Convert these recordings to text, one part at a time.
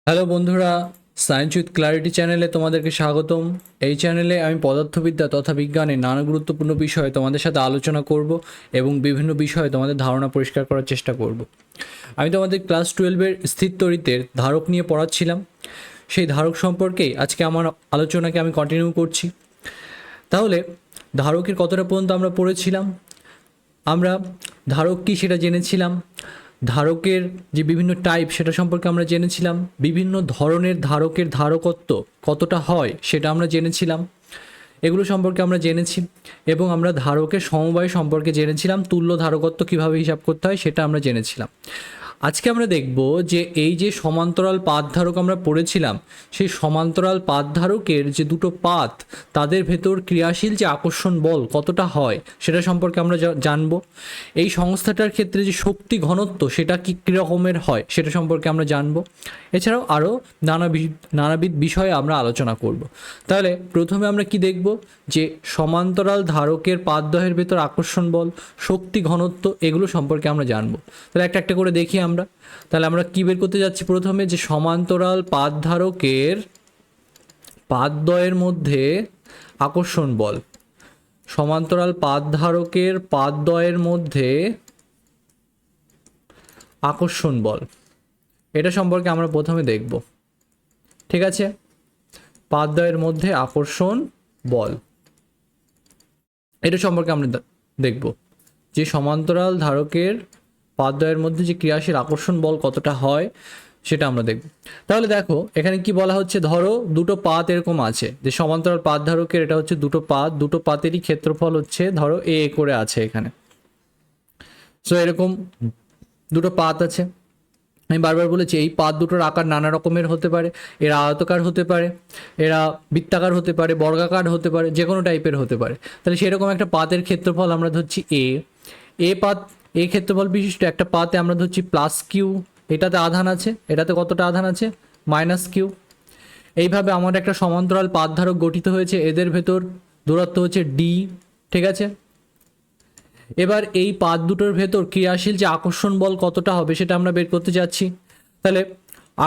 Hello বন্ধুরা, science with clarity চ্যানেলে তোমাদেরকে স্বাগতম। এই চ্যানেলে আমি পদার্থবিদ্যা তথা বিজ্ঞানের নানা গুরুত্বপূর্ণ বিষয়ে তোমাদের সাথে আলোচনা করব এবং বিভিন্ন বিষয়ে তোমাদের ধারণা পরিষ্কার করার চেষ্টা করব। আমি তোমাদের ক্লাস 12-এর স্থির তড়িতের ধারক নিয়ে পড়াচ্ছিলাম। সেই ধারক সম্পর্কেই আজকে আমার আলোচনাকে আমি কন্টিনিউ করছি। তাহলে ধারকের কতটা পর্যন্ত আমরা পড়েছিলাম? আমরা ধারক কী সেটা জেনেছিলাম, ধারকের যে বিভিন্ন টাইপ সেটা সম্পর্কে আমরা জেনেছিলাম, বিভিন্ন ধরনের ধারকের ধারকত্ব কতটা হয় সেটা আমরা জেনেছিলাম, এগুলো সম্পর্কে আমরা জেনেছি এবং আমরা ধারকের সমবায় সম্পর্কে জেনেছিলাম, তুল্য ধারকত্ব কীভাবে হিসাব করতে হয় সেটা আমরা জেনেছিলাম। আজকে আমরা দেখব যে এই যে সমান্তরাল পাত ধারক আমরা পড়েছিলাম, সেই সমান্তরাল পাত ধারকের যে দুটো পাত তাদের ভেতর ক্রিয়াশীল যে আকর্ষণ বল কতটা হয় সেটা সম্পর্কে আমরা জানব। এই সংস্থাটার ক্ষেত্রে যে শক্তি ঘনত্ব সেটা কী রকমের হয় সেটা সম্পর্কে আমরা জানব। এছাড়াও আরও নানাবিধ বিষয়ে আমরা আলোচনা করব। তাহলে প্রথমে আমরা কি দেখব, যে সমান্তরাল ধারকের পাতদ্বয়ের ভেতর আকর্ষণ বল, শক্তি ঘনত্ব, এগুলো সম্পর্কে আমরা জানব। তাহলে একটা একটা করে দেখি আমরা। তাহলে আমরা কি বের করতে যাচ্ছি? প্রথমে যে সমান্তরাল পাত ধারকের পাতদ্বয়ের মধ্যে আকর্ষণ বল, সমান্তরাল পাত ধারকের পাতদ্বয়ের মধ্যে আকর্ষণ বল, এটা সম্পর্কে আমরা প্রথমে দেখব। ঠিক আছে, পাতদ্বয়ের মধ্যে আকর্ষণ বল, এটা সম্পর্কে আমরা দেখব, যে সমান্তরাল ধারকের পাতদ্বয়ের মধ্যে যে ক্রিয়াশীল আকর্ষণ বল কতটা হয় সেটা আমরা দেখব। তাহলে দেখো এখানে কি বলা হচ্ছে, ধরো দুটো পাত এরকম আছে, যে সমান্তরাল পাত ধারকের এটা হচ্ছে দুটো পাতেরই ক্ষেত্রফল হচ্ছে ধরো এ করে আছে এখানে। সো এরকম দুটো পাত আছে। আমি বারবার বলেছি এই পাত দুটোর আকার নানা রকমের হতে পারে, এরা আয়তকার হতে পারে, এরা বৃত্তাকার হতে পারে, বর্গাকার হতে পারে, যে কোনো টাইপের হতে পারে। তাহলে সেরকম একটা পাতের ক্ষেত্রফল আমরা ধরছি এ ক্ষেত্রফল বিশিষ্ট একটা পাতে আমরা ধরছি প্লাস কিউ, এটাতে আধান আছে, এটাতে কতটা আধান আছে? Minus Q. এইভাবে আমার একটা সমান্তরাল পাত ধারক গঠিত হয়েছে, এদের ভেতর দূরত্ব হচ্ছে ডি। ঠিক আছে, এবার এই পাত দুটোর ভেতর ক্রিয়াশীল যে আকর্ষণ বল কতটা হবে সেটা আমরা বের করতে যাচ্ছি। তাহলে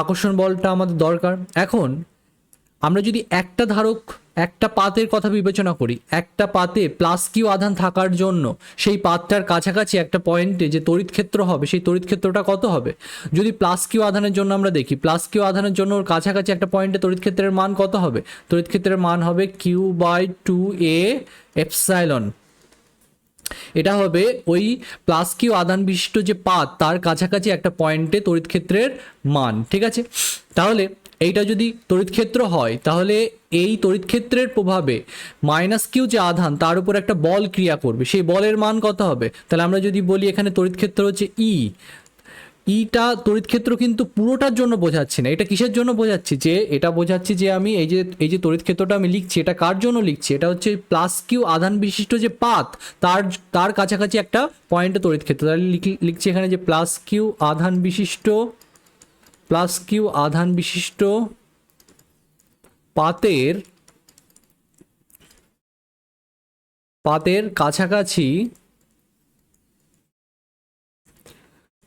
আকর্ষণ বলটা আমাদের দরকার। এখন আমরা যদি একটা পাতের কথা বিবেচনা করি, একটা পাতে প্লাস কিউ আধান থাকার জন্য সেই পাতটার কাছাকাছি একটা পয়েন্টে যে তড়িৎ ক্ষেত্র হবে সেই তড়িৎ ক্ষেত্রটা কত হবে? যদি প্লাস কিউ আধানের জন্য আমরা দেখি, প্লাস কিউ আধানের জন্য ওর কাছাকাছি একটা পয়েন্টে তড়িৎ ক্ষেত্রের মান কত হবে? তড়িৎ ক্ষেত্রের মান হবে Q/2A এপসাইলন। এটা হবে ওই প্লাস কিউ আধান বিশিষ্ট যে পাত তার কাছাকাছি একটা পয়েন্টে তড়িৎ ক্ষেত্রের মান। ঠিক আছে, তাহলে এইটা যদি তড়িৎ ক্ষেত্র হয় তাহলে এই তড়িৎ ক্ষেত্রের প্রভাবে মাইনাস কিউ যে আধান তার উপর একটা বল ক্রিয়া করবে, সেই বলের মান কত হবে? তাহলে আমরা যদি বলি এখানে তড়িৎ ক্ষেত্র হচ্ছে ইটা তড়িৎ ক্ষেত্র কিন্তু পুরোটার জন্য বোঝাচ্ছি না, এটা কিসের জন্য বোঝাচ্ছি? যে এটা বোঝাচ্ছি যে আমি এই যে তড়িৎ ক্ষেত্রটা আমি লিখছি এটা কার জন্য লিখছি? এটা হচ্ছে প্লাস কিউ আধান বিশিষ্ট যে পাত তার কাছাকাছি একটা পয়েন্টে তড়িৎ ক্ষেত্র। তাহলে লিখছি এখানে যে প্লাস কিউ আধান বিশিষ্ট পাতের কাছাকাছি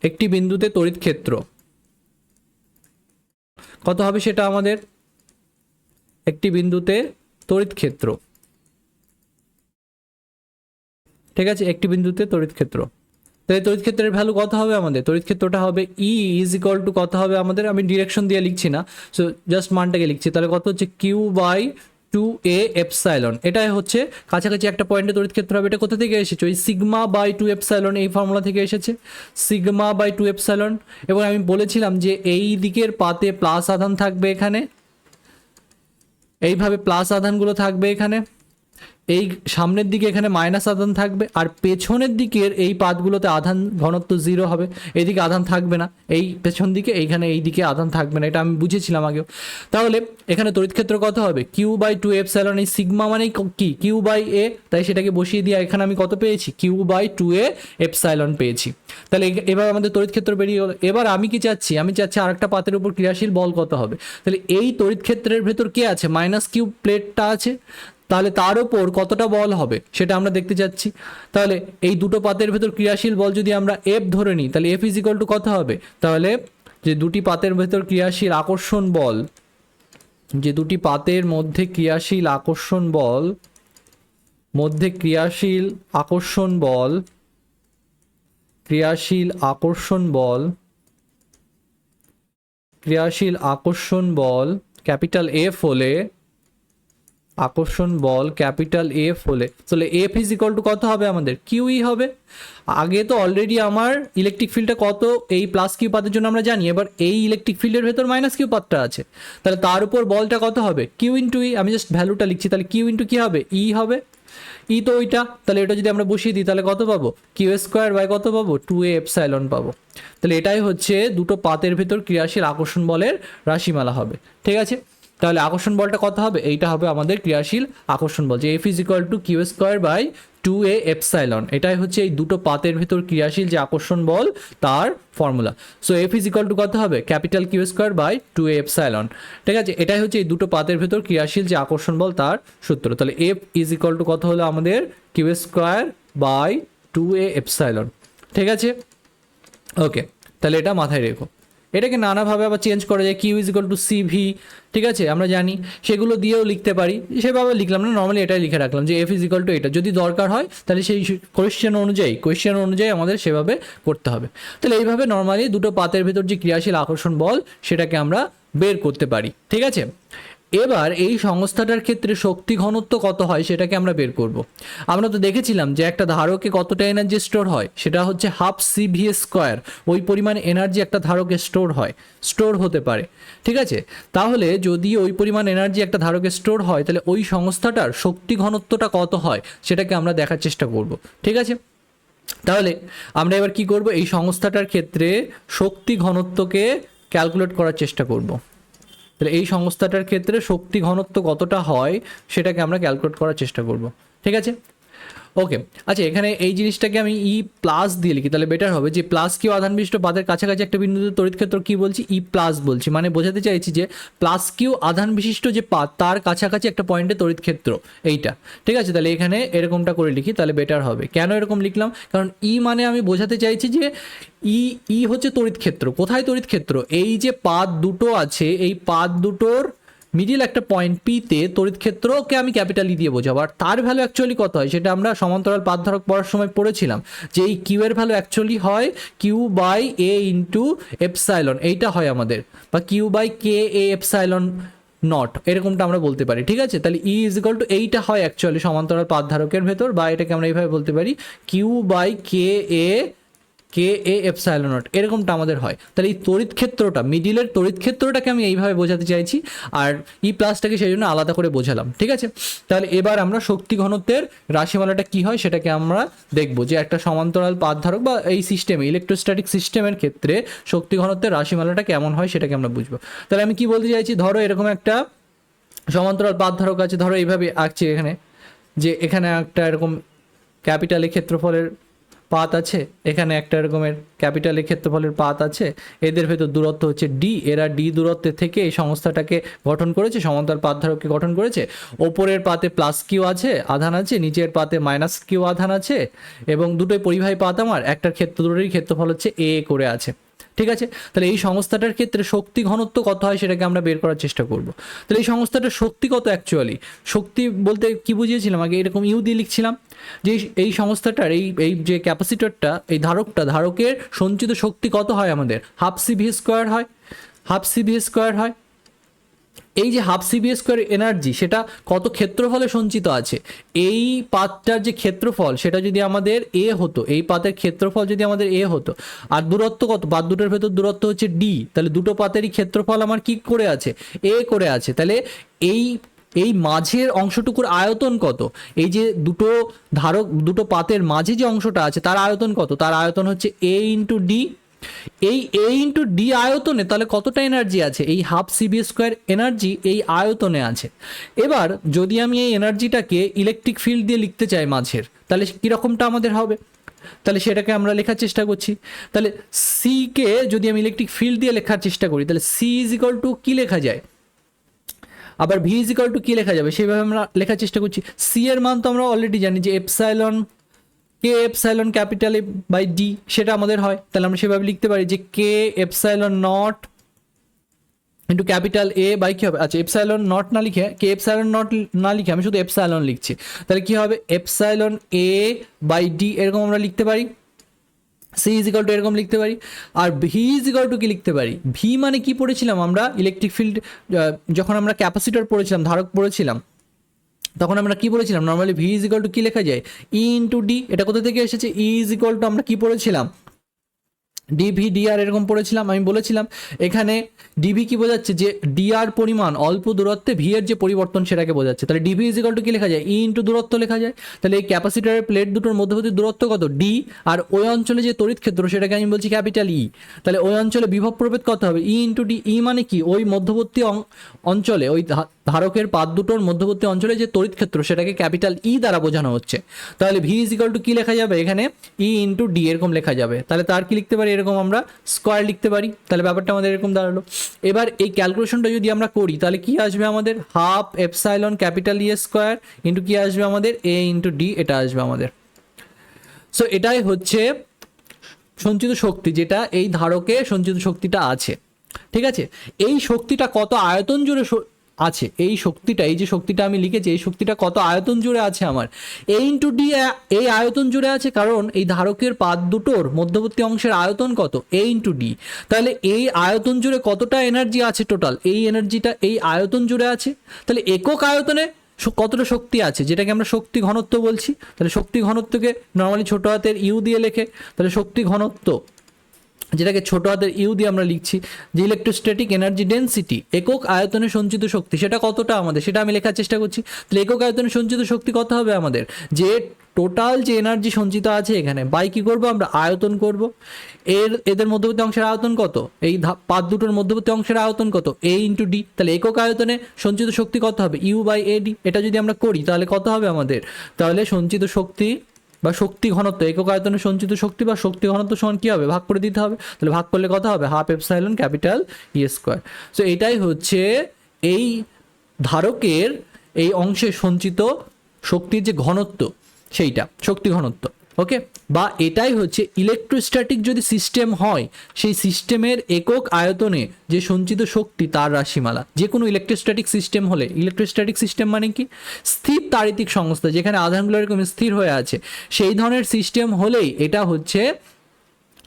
একটি বিন্দুতে তড়িৎ ক্ষেত্র কত হবে সেটা আমাদের? একটি বিন্দুতে তড়িৎ ক্ষেত্র। ঠিক আছে, একটি বিন্দুতে তড়িৎ ক্ষেত্র। তাহলে তড়িৎ ক্ষেত্রের ভ্যালু কত হবে আমাদের? তড়িৎ ক্ষেত্রটা হবে E কত হবে আমাদের? আমি ডিরেকশন দিয়ে লিখছি না, সো জাস্ট মানটাকে লিখছি। তাহলে কত হচ্ছে? Q/2A epsilon. এটাই হচ্ছে কাছাকাছি একটা পয়েন্টে তড়িৎ ক্ষেত্র হবে। এটা কোথা থেকে এসেছে? ওই σ/2 এপসাইলন এই ফর্মুলা থেকে এসেছে, σ/2 এপসাইলন। এবং আমি বলেছিলাম যে এই দিকের পাতে প্লাস আধান থাকবে এখানে, এইভাবে প্লাস আধানগুলো থাকবে এখানে, এই সামনের দিকে এখানে মাইনাস আধান থাকবে, আর পেছনের দিকের এই পাতগুলোতে আধান ঘনত্ব 0 হবে, এইদিকে আধান থাকবে না, এই পেছন দিকে এইখানে এই দিকে আধান থাকবে না, এটা আমি বুঝেছিলাম আগেও। তাহলে এখানে তড়িৎ ক্ষেত্র কত হবে? Q/2 epsilon. এই সিগমা মানে কি? Q/A, তাই সেটাকে বসিয়ে দিয়ে এখানে আমি কত পেয়েছি? Q/2A এপসাইলন পেয়েছি। তাহলে এবার আমাদের তড়িৎ ক্ষেত্র বেরিয়ে গেল। এবার আমি কি চাচ্ছি? আমি চাচ্ছি আরেকটা পাতের উপর ক্রিয়াশীল বল কত হবে। তাহলে এই তড়িৎ ক্ষেত্রের ভেতর কে আছে? মাইনাস কিউ প্লেটটা আছে, তাহলে তার উপর কতটা বল হবে সেটা আমরা দেখতে যাচ্ছি। তাহলে এই দুটো পাতের ভেতর ক্রিয়াশীল বল যদি আমরা এফ ধরে নিই তাহলে এফ ইজ ইকুয়াল টু কত হবে? তাহলে যে দুটি পাতের ভেতর ক্রিয়াশীল আকর্ষণ বল, যে দুটি পাতের মধ্যে ক্রিয়াশীল আকর্ষণ বল, মধ্যে ক্রিয়াশীল আকর্ষণ বল, ক্রিয়াশীল আকর্ষণ বল, ক্রিয়াশীল আকর্ষণ বল ক্যাপিটাল এফ হলে, আকর্ষণ বল ক্যাপিটাল এফ হলে, তাহলে এফ ইজ ইকুয়াল টু কত হবে আমাদের? কিউই হবে। আগে তো অলরেডি আমার ইলেকট্রিক ফিল্ডটা কত, এই প্লাস কিউ পাতের জন্য আমরা জানি, এবার এই ইলেকট্রিক ফিল্ডের ভেতর মাইনাস কিউ পাতটা আছে, তাহলে তার উপর বলটা কত হবে? কিউ ইন্টু ই। আমি জাস্ট ভ্যালুটা লিখছি, তাহলে কিউ ইন্টু কী হবে? ই হবে। ই তো ওইটা, তাহলে এটা যদি আমরা বসিয়ে দিই তাহলে কত পাবো? কিউ স্কোয়ার বাই কত পাবো? 2a এপসাইলন পাবো। তাহলে এটাই হচ্ছে দুটো পাতের ভেতর ক্রিয়াশীল আকর্ষণ বলের রাশিমালা হবে। ঠিক আছে, তাহলে আকর্ষণ বলটা কত হবে? এইটা হবে আমাদের ক্রিয়াশীল আকর্ষণ বল, যে F is equal to Q square by 2a epsilon. এটাই হচ্ছে এই দুটো পাতের ভেতর ক্রিয়াশীল যে আকর্ষণ বল তার ফর্মুলা। So F is equal to কত হবে? Capital Q square by 2a epsilon. ঠিক আছে, এটাই হচ্ছে এই দুটো পাতের ভেতর ক্রিয়াশীল যে আকর্ষণ বল তার সূত্র। তাহলে এফ ইজ ইকুয়াল টু কত হলো আমাদের? Q square by 2a epsilon. ঠিক আছে, ওকে, তাহলে এটা মাথায় রেখো। এটাকে নানাভাবে আবার চেঞ্জ করা যায়, Q is equal to CV, ঠিক আছে, আমরা জানি, সেগুলো দিয়েও লিখতে পারি, সেভাবে লিখলাম না, নর্মালি এটাই লিখে রাখলাম যে এফ ইজ ইকুয়াল টু এটা। যদি দরকার হয় তাহলে সেই কোয়েশ্চেন অনুযায়ী আমাদের সেভাবে করতে হবে। তাহলে এইভাবে নর্মালি দুটো পাতের ভেতর যে ক্রিয়াশীল আকর্ষণ বল সেটাকে আমরা বের করতে পারি। ঠিক আছে, এবার এই সংস্থাটার ক্ষেত্রে শক্তি ঘনত্ব কত হয় সেটাকে আমরা বের করব। আমরা তো দেখেছিলাম যে একটা ধারকে কতটা এনার্জি স্টোর হয়, সেটা হচ্ছে হাফ সিভি স্কোয়ার। ওই পরিমাণ এনার্জি একটা ধারকে স্টোর হতে পারে। ঠিক আছে, তাহলে যদি ওই পরিমাণ এনার্জি একটা ধারকে স্টোর হয় তাহলে ওই সংস্থাটার শক্তি ঘনত্বটা কত হয় সেটাকে আমরা দেখার চেষ্টা করব। ঠিক আছে, তাহলে আমরা এবার কি করব? এই সংস্থাটার ক্ষেত্রে শক্তি ঘনত্বকে ক্যালকুলেট করার চেষ্টা করব। তাহলে এই সংস্থাটার ক্ষেত্রে শক্তি ঘনত্ব কতটা হয় সেটাকে আমরা ক্যালকুলেট করার চেষ্টা করব। ঠিক আছে, ওকে। আচ্ছা, এখানে এই জিনিসটাকে আমি ই প্লাস দিয়ে লিখি, তাহলে বেটার হবে। যে প্লাস কিউ আধান বিশিষ্ট পাতের কাছাকাছি একটা বিন্দুতে তড়িৎ ক্ষেত্র কি বলছি? ই প্লাস বলছি, মানে বোঝাতে চাইছি যে প্লাস কিউ আধান বিশিষ্ট যে পাত তার কাছাকাছি একটা পয়েন্টে তড়িৎ ক্ষেত্র এইটা। ঠিক আছে, তাহলে এখানে এরকমটা করে লিখি, তাহলে বেটার হবে। কেন এরকম লিখলাম? কারণ ই মানে আমি বোঝাতে চাইছি যে ই হচ্ছে তড়িৎ ক্ষেত্র। কোথায় তড়িৎ ক্ষেত্র? এই যে পাত দুটো আছে, এই পাত দুটোর মিডিল একটা পয়েন্ট পিতে তড়িৎ ক্ষেত্রকে আমি ক্যাপিটাল ই দিয়ে বোঝাবো। আর তার ভ্যালু অ্যাকচুয়ালি কত হয় সেটা আমরা সমান্তরাল পাত ধারক পড়ার সময় পড়েছিলাম, যে এই কিউ এর ভ্যালু অ্যাকচুয়ালি হয় Q by A into epsilon, এইটা হয় আমাদের, বা Q by K A epsilon naught, এরকমটা আমরা বলতে পারি। ঠিক আছে, তাহলে ই ইজ ইকুয়াল টু এইটা হয় অ্যাকচুয়ালি সমান্তরাল পাত ধারকের ভেতর, বা এটাকে আমরা এইভাবে বলতে পারি Q by K A epsilon naught, এরকমটা আমাদের হয়। তাহলে এই তড়িৎ ক্ষেত্রটা, মিডিলের তড়িৎ ক্ষেত্রটাকে আমি এইভাবে বোঝাতে চাইছি, আর ই প্লাসটাকে সেই জন্য আলাদা করে বোঝালাম। ঠিক আছে, তাহলে এবার আমরা শক্তি ঘনত্বের রাশিমালাটা কি হয় সেটাকে আমরা দেখব, যে একটা সমান্তরাল পাত ধারক বা এই সিস্টেমে, ইলেকট্রোস্ট্যাটিক সিস্টেমের ক্ষেত্রে শক্তি ঘনত্বের রাশিমালাটা কেমন হয় সেটাকে আমরা বুঝবো। তাহলে আমি কি বলতে চাইছি, ধরো এরকম একটা সমান্তরাল পাত ধারক আছে, ধরো এইভাবে আঁকছি এখানে, যে এখানে একটা এরকম ক্যাপিটাল ক্ষেত্রফলের পাত আছে, এখানে একটা এরকমের ক্যাপিটাল ক্ষেত্রফলের পাত আছে, এদের ভেতর দূরত্ব হচ্ছে ডি। এরা ডি দূরত্বের থেকে এই সংস্থাটাকে গঠন করেছে, সমান্তরাল পাত ধারককে গঠন করেছে। ওপরের পাতে প্লাস কিউ আছে আধান আছে, নিচের পাতে মাইনাস কিউ আধান আছে, এবং দুটোই পরিবাহী পাত আমার, একটার দুটোরই ক্ষেত্রফল হচ্ছে এ করে আছে। ঠিক আছে, তাহলে এই সংস্থাটার ক্ষেত্রে শক্তি ঘনত্ব কত হয় সেটাকে আমরা বের করার চেষ্টা করব। তাহলে এই সংস্থাটার শক্তি কত? অ্যাকচুয়ালি শক্তি বলতে কি বুঝিয়েছিলাম আগে? এরকম ইউ দিয়ে লিখছিলাম যে এই সংস্থাটার এই যে ক্যাপাসিটরটা, এই ধারকের সঞ্চিত শক্তি কত হয় আমাদের? হাফ সিভি স্কোয়ার হয়। এই যে হাফ সিভি স্কোয়ার এনার্জি, সেটা কত ক্ষেত্রফলে সঞ্চিত আছে? এই পাতটার যে ক্ষেত্রফল সেটা যদি আমাদের এ হতো, এই পাতের ক্ষেত্রফল যদি আমাদের এ হতো, আর দূরত্ব কত? পাত দুটোর ভেতর দূরত্ব হচ্ছে ডি, তাহলে দুটো পাতেরই ক্ষেত্রফল আমার কি করে আছে? এ করে আছে। তাহলে এই মাঝের অংশটুকুর আয়তন কত? এই যে দুটো পাতের মাঝে যে অংশটা আছে তার আয়তন কত? তার আয়তন হচ্ছে এ ইন্টু ডি। এই এ ইন্টু ডি আয়তনে তাহলে কতটা এনার্জি আছে? এই হাফ সিভি স্কোয়ার এনার্জি এই আয়তনে আছে। এবার যদি আমি এই এনার্জিটাকে ইলেকট্রিক ফিল্ড দিয়ে লিখতে চাই মাঝের, তাহলে কীরকমটা আমাদের হবে? তাহলে সেটাকে আমরা লেখার চেষ্টা করছি। তাহলে সি কে যদি আমি ইলেকট্রিক ফিল্ড দিয়ে লেখার চেষ্টা করি, তাহলে সি ইজ ইকুয়াল টু কী লেখা যায়? আবার ভি ইজ ইকুয়াল টু কী লেখা যাবে? সেইভাবে আমরা লেখার চেষ্টা করছি। সি এর মান তো আমরা অলরেডি জানি যে epsilon K epsilon capital A by D, সেটা আমাদের হয়। তাহলে আমরা সেভাবে লিখতে পারি যে K epsilon naught into capital A by কি হবে, আচ্ছা এপসাইলন নট না লিখে, কে এপসাইলন নট না লিখে আমি শুধু এপসাইলন লিখছি, তাহলে কি হবে এপসাইলন এ বাই ডি এরকম আমরা লিখতে পারি। সি ইজ ইকাল টু এরকম লিখতে পারি। আর ভি ইজ ইকাল টু কি লিখতে পারি, ভি মানে কি পড়েছিলাম আমরা ইলেকট্রিক ফিল্ড, যখন আমরা ক্যাপাসিটর পড়েছিলাম, ধারক পড়েছিলাম, তখন আমরা কি বলেছিলাম normally V is equal to কি লেখা যায়, ই ইন্টু ডি। এটা কোথা থেকে এসেছে, ই ইজ ইকাল টু আমরা কি পড়েছিলাম, ডিভি ডিআর এরকম পড়েছিলাম। আমি বলেছিলাম এখানে ডিভি কি বোঝাচ্ছে, যে ডিআর পরিমাণ অল্প দূরত্বে ভি এর যে পরিবর্তন সেটাকে বোঝাচ্ছে। তাহলে ডিভি ইজ ইকাল টু কি লেখা যায়, ই ইন্টু দূরত্ব লেখা যায়। তাহলে এই ক্যাপাসিটারের প্লেট দুটোর মধ্যবর্তী দূরত্ব কত, ডি, আর ওই অঞ্চলে যে তড়িৎ ক্ষেত্র সেটাকে আমি বলছি ক্যাপিটাল ই। তাহলে ওই অঞ্চলে বিভব প্রভেদ কত হবে, ই ইন্টু ডি। ই মানে কি, ওই মধ্যবর্তী অঞ্চলে, ওই ধারকের পাত দুটোর মধ্যবর্তী অঞ্চলে যে তড়িৎ ক্ষেত্র সেটাকে ক্যাপিটাল ই দ্বারা বোঝানো হচ্ছে। তাহলে ভি ইজ ইকাল টু কি লেখা যাবে এখানে, ই ইন্টু ডি এরকম লেখা যাবে। তাহলে তার কি লিখতে পারি, এরকম আমরা স্কোয়ার লিখতে পারি। তাহলে ব্যাপারটা আমাদের এরকম দাঁড়ালো। এবার এই ক্যালকুলেশনটা যদি আমরা করি তাহলে কি আসবে আমাদের, হাফ এপসাইলন ক্যাপিটাল ই স্কোয়ার ইন্টু কি আসবে আমাদের, এ ইন্টু ডি, এটা আসবে আমাদের। সো এটাই হচ্ছে সঞ্চিত শক্তি, যেটা এই ধারকে সঞ্চিত শক্তিটা আছে। ঠিক আছে, এই শক্তিটা কত আয়তন জুড়ে আছে, এই শক্তিটা, এই যে শক্তিটা আমি লিখেছি, এই শক্তিটা কত আয়তন জুড়ে আছে আমার, এ ইন্টু ডি, এই আয়তন জুড়ে আছে, কারণ এই ধারকের পাত দুটোর মধ্যবর্তী অংশের আয়তন কত, এ ইন্টু ডি। তাহলে এই আয়তন জুড়ে কতটা এনার্জি আছে টোটাল, এই এনার্জিটা এই আয়তন জুড়ে আছে। তাহলে একক আয়তনে কতটা শক্তি আছে, যেটাকে আমরা শক্তি ঘনত্ব বলছি। তাহলে শক্তি ঘনত্বকে নর্মালি ছোট হাতের ইউ দিয়ে লেখে, তাহলে শক্তি ঘনত্ব যেটাকে ছোট হাতের ইউ দিয়ে আমরা লিখছি, যে ইলেকট্রোস্ট্যাটিক এনার্জি ডেন্সিটি একক আয়তনে সঞ্চিত শক্তি সেটা কতটা আমাদের, সেটা আমি লেখার চেষ্টা করছি। তাহলে একক আয়তনে সঞ্চিত শক্তি কত হবে আমাদের, যে টোটাল যে এনার্জি সঞ্চিত আছে এখানে বাই কি করবো আমরা, আয়তন করব। এদের মধ্যবর্তী অংশের আয়তন কত, এই পাত দুটোর মধ্যবর্তী অংশের আয়তন কত, এ ইন্টু ডি। তাহলে একক আয়তনে সঞ্চিত শক্তি কত হবে, ইউ বাই এ ডি। এটা যদি আমরা করি তাহলে কত হবে আমাদের, তাহলে সঞ্চিত শক্তি বা শক্তি ঘনত্ব, একক আয়তনে সঞ্চিত শক্তি বা শক্তি ঘনত্ব সমান কী হবে, ভাগ করে দিতে হবে। তাহলে ভাগ করলে কত হবে, হাফ এপসাইলন ক্যাপিটাল ই স্কোয়ার। সো এটাই হচ্ছে এই ধারকের এই অংশে সঞ্চিত শক্তির যে ঘনত্ব, সেইটা শক্তি ঘনত্ব। ওকে, বা এটাই হচ্ছে ইলেকট্রোস্ট্যাটিক যদি সিস্টেম হয়, সেই সিস্টেমের একক আয়তনে যে সঞ্চিত শক্তি তার রাশিমালা। যে কোনো ইলেকট্রোস্ট্যাটিক সিস্টেম হলে, ইলেকট্রোস্ট্যাটিক সিস্টেম মানে কি, স্থির তাড়িতিক সংস্থা যেখানে আধানগুলো এরকম স্থির হয়ে আছে, সেই ধরনের সিস্টেম হলেই এটা হচ্ছে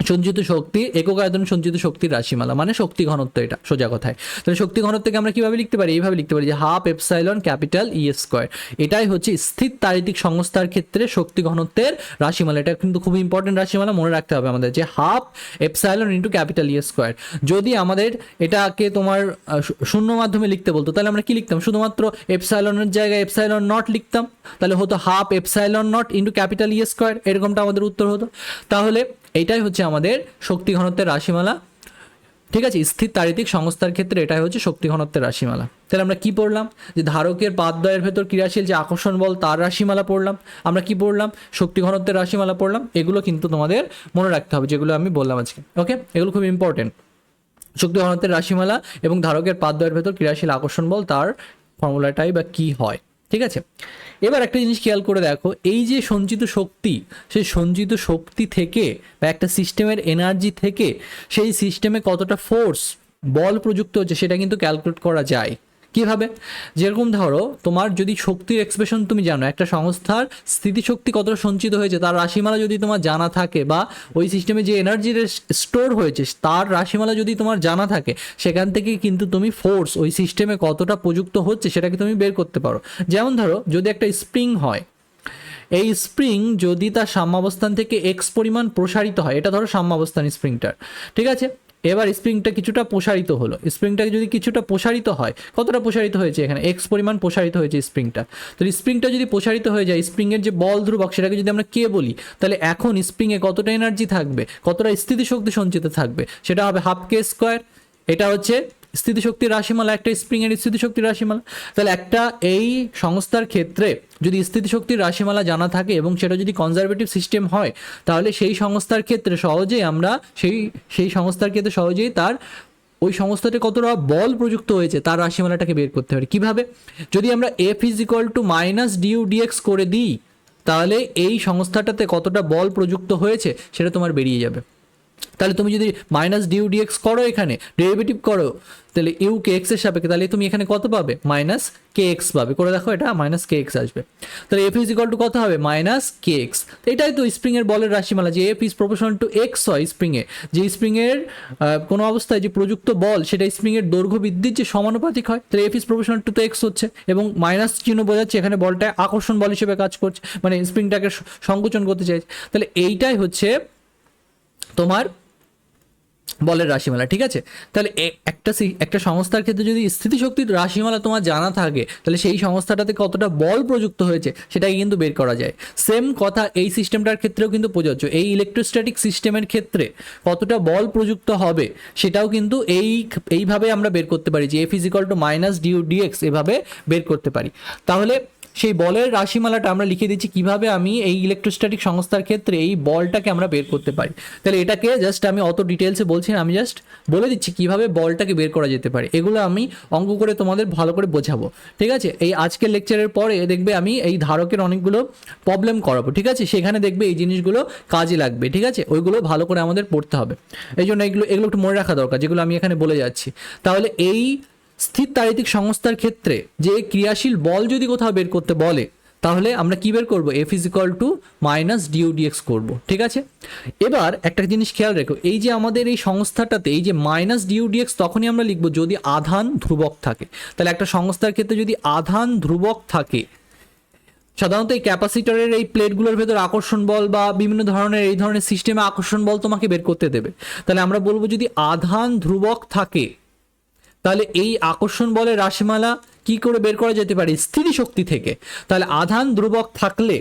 সঞ্চিত শক্তি, একক আয়তন সঞ্চিত শক্তির রাশিমালা, মানে শক্তি ঘনত্ব, এটা সোজা কথায়। তাহলে শক্তি ঘনত্বকে আমরা কিভাবে লিখতে পারি, এইভাবে লিখতে পারি যে হাফ এপসাইলন ক্যাপিটাল ই স্কোয়ার। এটাই হচ্ছে স্থির তাড়িতিক সংস্থার ক্ষেত্রে শক্তি ঘনত্বের রাশিমালা। এটা কিন্তু খুব ইম্পর্টেন্ট রাশিমালা, মনে রাখতে হবে আমাদের, যে হাফ এপসাইলন ইন্টু ক্যাপিটাল ই স্কোয়ার। যদি আমাদের এটাকে তোমার শূন্য মাধ্যমে লিখতে বলতো তাহলে আমরা কি লিখতাম, শুধুমাত্র এপসাইলনের জায়গায় এপসাইলন নট লিখতাম, তাহলে হতো half epsilon naught into capital ই স্কোয়ার, এরকমটা আমাদের উত্তর হতো। তাহলে এইটাই হচ্ছে আমাদের শক্তি ঘনত্বের রাশিমালা। ঠিক আছে, স্থির তাড়িতিক সংস্থার ক্ষেত্রে এটাই হচ্ছে শক্তি ঘনত্বের রাশিমালা। তাহলে আমরা কি পড়লাম, যে ধারকের পাতদ্বয়ের ভেতর ক্রিয়াশীল যে আকর্ষণ বল তার রাশিমালা পড়লাম, আমরা কি পড়লাম, শক্তি ঘনত্বের রাশিমালা পড়লাম। এগুলো কিন্তু তোমাদের মনে রাখতে হবে, যেগুলো আমি বললাম আজকে। ওকে, এগুলো খুব ইম্পর্টেন্ট। শক্তি ঘনত্বের রাশিমালা এবং ধারকের পাতদ্বয়ের ভেতর ক্রিয়াশীল আকর্ষণ বল তার ফর্মুলাটাই বা কি হয়। ঠিক আছে, এবার একটা জিনিস খেয়াল করে দেখো, এই যে সঞ্চিত শক্তি, সেই সঞ্চিত শক্তি থেকে বা একটা সিস্টেমের এনার্জি থেকে সেই সিস্টেমে কতটা ফোর্স বল প্রযুক্ত হচ্ছে সেটা কিন্তু ক্যালকুলেট করা যায়। কিভাবে, যেরকম ধরো তোমার যদি শক্তির এক্সপ্রেশন তুমি জানো, একটা সংস্থার স্থিতিশক্তি কতটা সঞ্চিত হয়েছে তার রাশিমালা যদি তোমার জানা থাকে, বা ওই সিস্টেমে যে এনার্জি স্টোর হয়েছে তার রাশিমালা যদি তোমার জানা থাকে, সেখান থেকে কিন্তু তুমি ফোর্স ওই সিস্টেমে কতটা প্রযুক্ত হচ্ছে সেটাকে তুমি বের করতে পারো। যেমন ধরো যদি একটা স্প্রিং হয়, এই স্প্রিং যদি তার সাম্যাবস্থান থেকে এক্স পরিমাণ প্রসারিত হয়, এটা ধরো সাম্যাবস্থান স্প্রিংটার, ঠিক আছে। এবার স্প্রিংটা কিছুটা প্রসারিত হলো, স্প্রিংটাকে যদি কিছুটা প্রসারিত হয়, কতটা প্রসারিত হয়েছে, এখানে এক্স পরিমাণ প্রসারিত হয়েছে স্প্রিংটা। তো স্প্রিংটা যদি প্রসারিত হয়ে যায়, স্প্রিংয়ের যে বল ধ্রুবক সেটাকে যদি আমরা কে বলি, তাহলে এখন স্প্রিংয়ে কতটা এনার্জি থাকবে, কতটা স্থিতিশক্তি সঞ্চিত থাকবে, সেটা হবে হাফ কে স্কোয়ার। এটা হচ্ছে স্থিতিশক্তির রাশিমালা, একটা স্প্রিংয়ের স্থিতিশক্তির রাশিমালা। তাহলে একটা এই সংস্থার ক্ষেত্রে যদি স্থিতিশক্তির রাশিমালা জানা থাকে এবং সেটা যদি কনজারভেটিভ সিস্টেম হয়, তাহলে সেই সংস্থার ক্ষেত্রে সহজেই আমরা সেই সংস্থার ক্ষেত্রে সহজেই তার ওই সংস্থাতে কতটা বল প্রযুক্ত হয়েছে তার রাশিমালাটাকে বের করতে পারি। কিভাবে, যদি আমরা F is equal to minus dU dx করে দিই, তাহলে এই সংস্থাটাতে কতটা বল প্রযুক্ত হয়েছে সেটা তোমার বেরিয়ে যাবে। তাহলে তুমি যদি মাইনাস ডিউ ডিএক্স করো, এখানে ডেরিভেটিভ করো, তাহলে ইউ কে এক্স এর সাপেক্ষে, তাহলে তুমি এখানে কত পাবে? মাইনাস কে এক্স পাবে। করে দেখো, এটা মাইনাস কে এক্স আসবে। তাহলে এফ ইজ ইকুয়াল টু কত হবে? মাইনাস কে এক্স। এটাই তো স্প্রিংয়ের বলের রাশিমালা, যে F is proportional to x হয় স্প্রিংয়ে, যে স্প্রিংয়ের কোনো অবস্থায় যে প্রযুক্ত বল সেটা স্প্রিংয়ের দৈর্ঘ্য বৃদ্ধির যে সমানুপাতিক হয়। তাহলে এফ ইজ প্রপোর্শনাল টু তো এক্স হচ্ছে, এবং মাইনাস চিহ্ন বোঝাচ্ছে এখানে বলটা আকর্ষণ বল হিসেবে কাজ করছে, মানে স্প্রিংটাকে সংকোচন করতে চাইছে। তাহলে এইটাই হচ্ছে তোমার বলের রাশিমালা। ঠিক আছে, তাহলে একটা সংস্থার ক্ষেত্রে যদি স্থিতিশক্তির রাশিমালা তোমার জানা থাকে, তাহলে সেই সংস্থাটাতে কতটা বল প্রযুক্ত হয়েছে সেটাকে কিন্তু বের করা যায়। সেম কথা এই সিস্টেমটার ক্ষেত্রেও কিন্তু প্রযোজ্য। এই ইলেকট্রোস্ট্যাটিক সিস্টেমের ক্ষেত্রে কতটা বল প্রযুক্ত হবে সেটাও কিন্তু এইভাবে আমরা বের করতে পারি, যে F is equal to minus dU dx, এভাবে বের করতে পারি। তাহলে সেই বলের রাশিমালাটা আমরা লিখে দিচ্ছি কিভাবে আমি এই ইলেকট্রোস্ট্যাটিক সংস্থার ক্ষেত্রে এই বলটাকে আমরা বের করতে পারি। তাহলে এটাকে জাস্ট আমি অত ডিটেলসে বলছি না, আমি জাস্ট বলে দিচ্ছি কিভাবে বলটাকে বের করা যেতে পারে। এগুলো আমি অঙ্ক করে তোমাদের ভালো করে বোঝাবো। ঠিক আছে, এই আজকের লেকচারের পরে দেখবে আমি এই ধারকের অনেকগুলো প্রবলেম করাবো। ঠিক আছে, সেখানে দেখবে এই জিনিসগুলো কাজে লাগবে। ঠিক আছে, ওইগুলো ভালো করে আমাদের পড়তে হবে। এই জন্য এগুলো একটু মনে রাখা দরকার, যেগুলো আমি এখানে বলে যাচ্ছি। তাহলে এই স্থির তাড়িতিক সংস্থার ক্ষেত্রে যে ক্রিয়াশীল বল যদি কোথাও বের করতে বলে, তাহলে আমরা কি বের করবো? F is equal to minus dU dx করবো। ঠিক আছে, এবার একটা জিনিস খেয়াল রেখো, এই যে আমাদের এই সংস্থাটাতে এই যে মাইনাস ডিউ ডিএক্স তখনই আমরা লিখবো যদি আধান ধ্রুবক থাকে। তাহলে একটা সংস্থার ক্ষেত্রে যদি আধান ধ্রুবক থাকে, সাধারণত এই ক্যাপাসিটরের এই প্লেটগুলোর ভেতর আকর্ষণ বল বা বিভিন্ন ধরনের এই ধরনের সিস্টেমে আকর্ষণ বল তোমাকে বের করতে দেবে। তাহলে আমরা বলবো যদি আধান ধ্রুবক থাকে, তাহলে এই আকর্ষণ বলের রাশিমালা কি করে বের করা যেতে পারে? স্থিতিশক্তি থেকে। তাহলে আধান ধ্রুবক থাকলে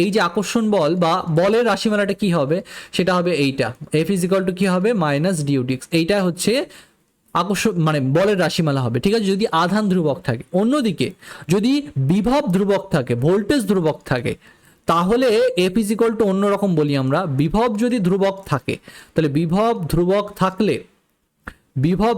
এই যে আকর্ষণ বল বা বলের রাশিমালাটা কি হবে? সেটা হবে এইটা, এফ ইজ ইকুয়াল টু কি হবে? Minus dU dx. এইটা হচ্ছে আকর্ষণ মানে বলের রাশিমালা হবে। ঠিক আছে, যদি আধান ধ্রুবক থাকে। অন্যদিকে যদি বিভব ধ্রুবক থাকে, ভোল্টেজ ধ্রুবক থাকে, তাহলে এফ ইজ ইকুয়াল টু অন্যরকম বলি আমরা। বিভব যদি ধ্রুবক থাকে, তাহলে বিভব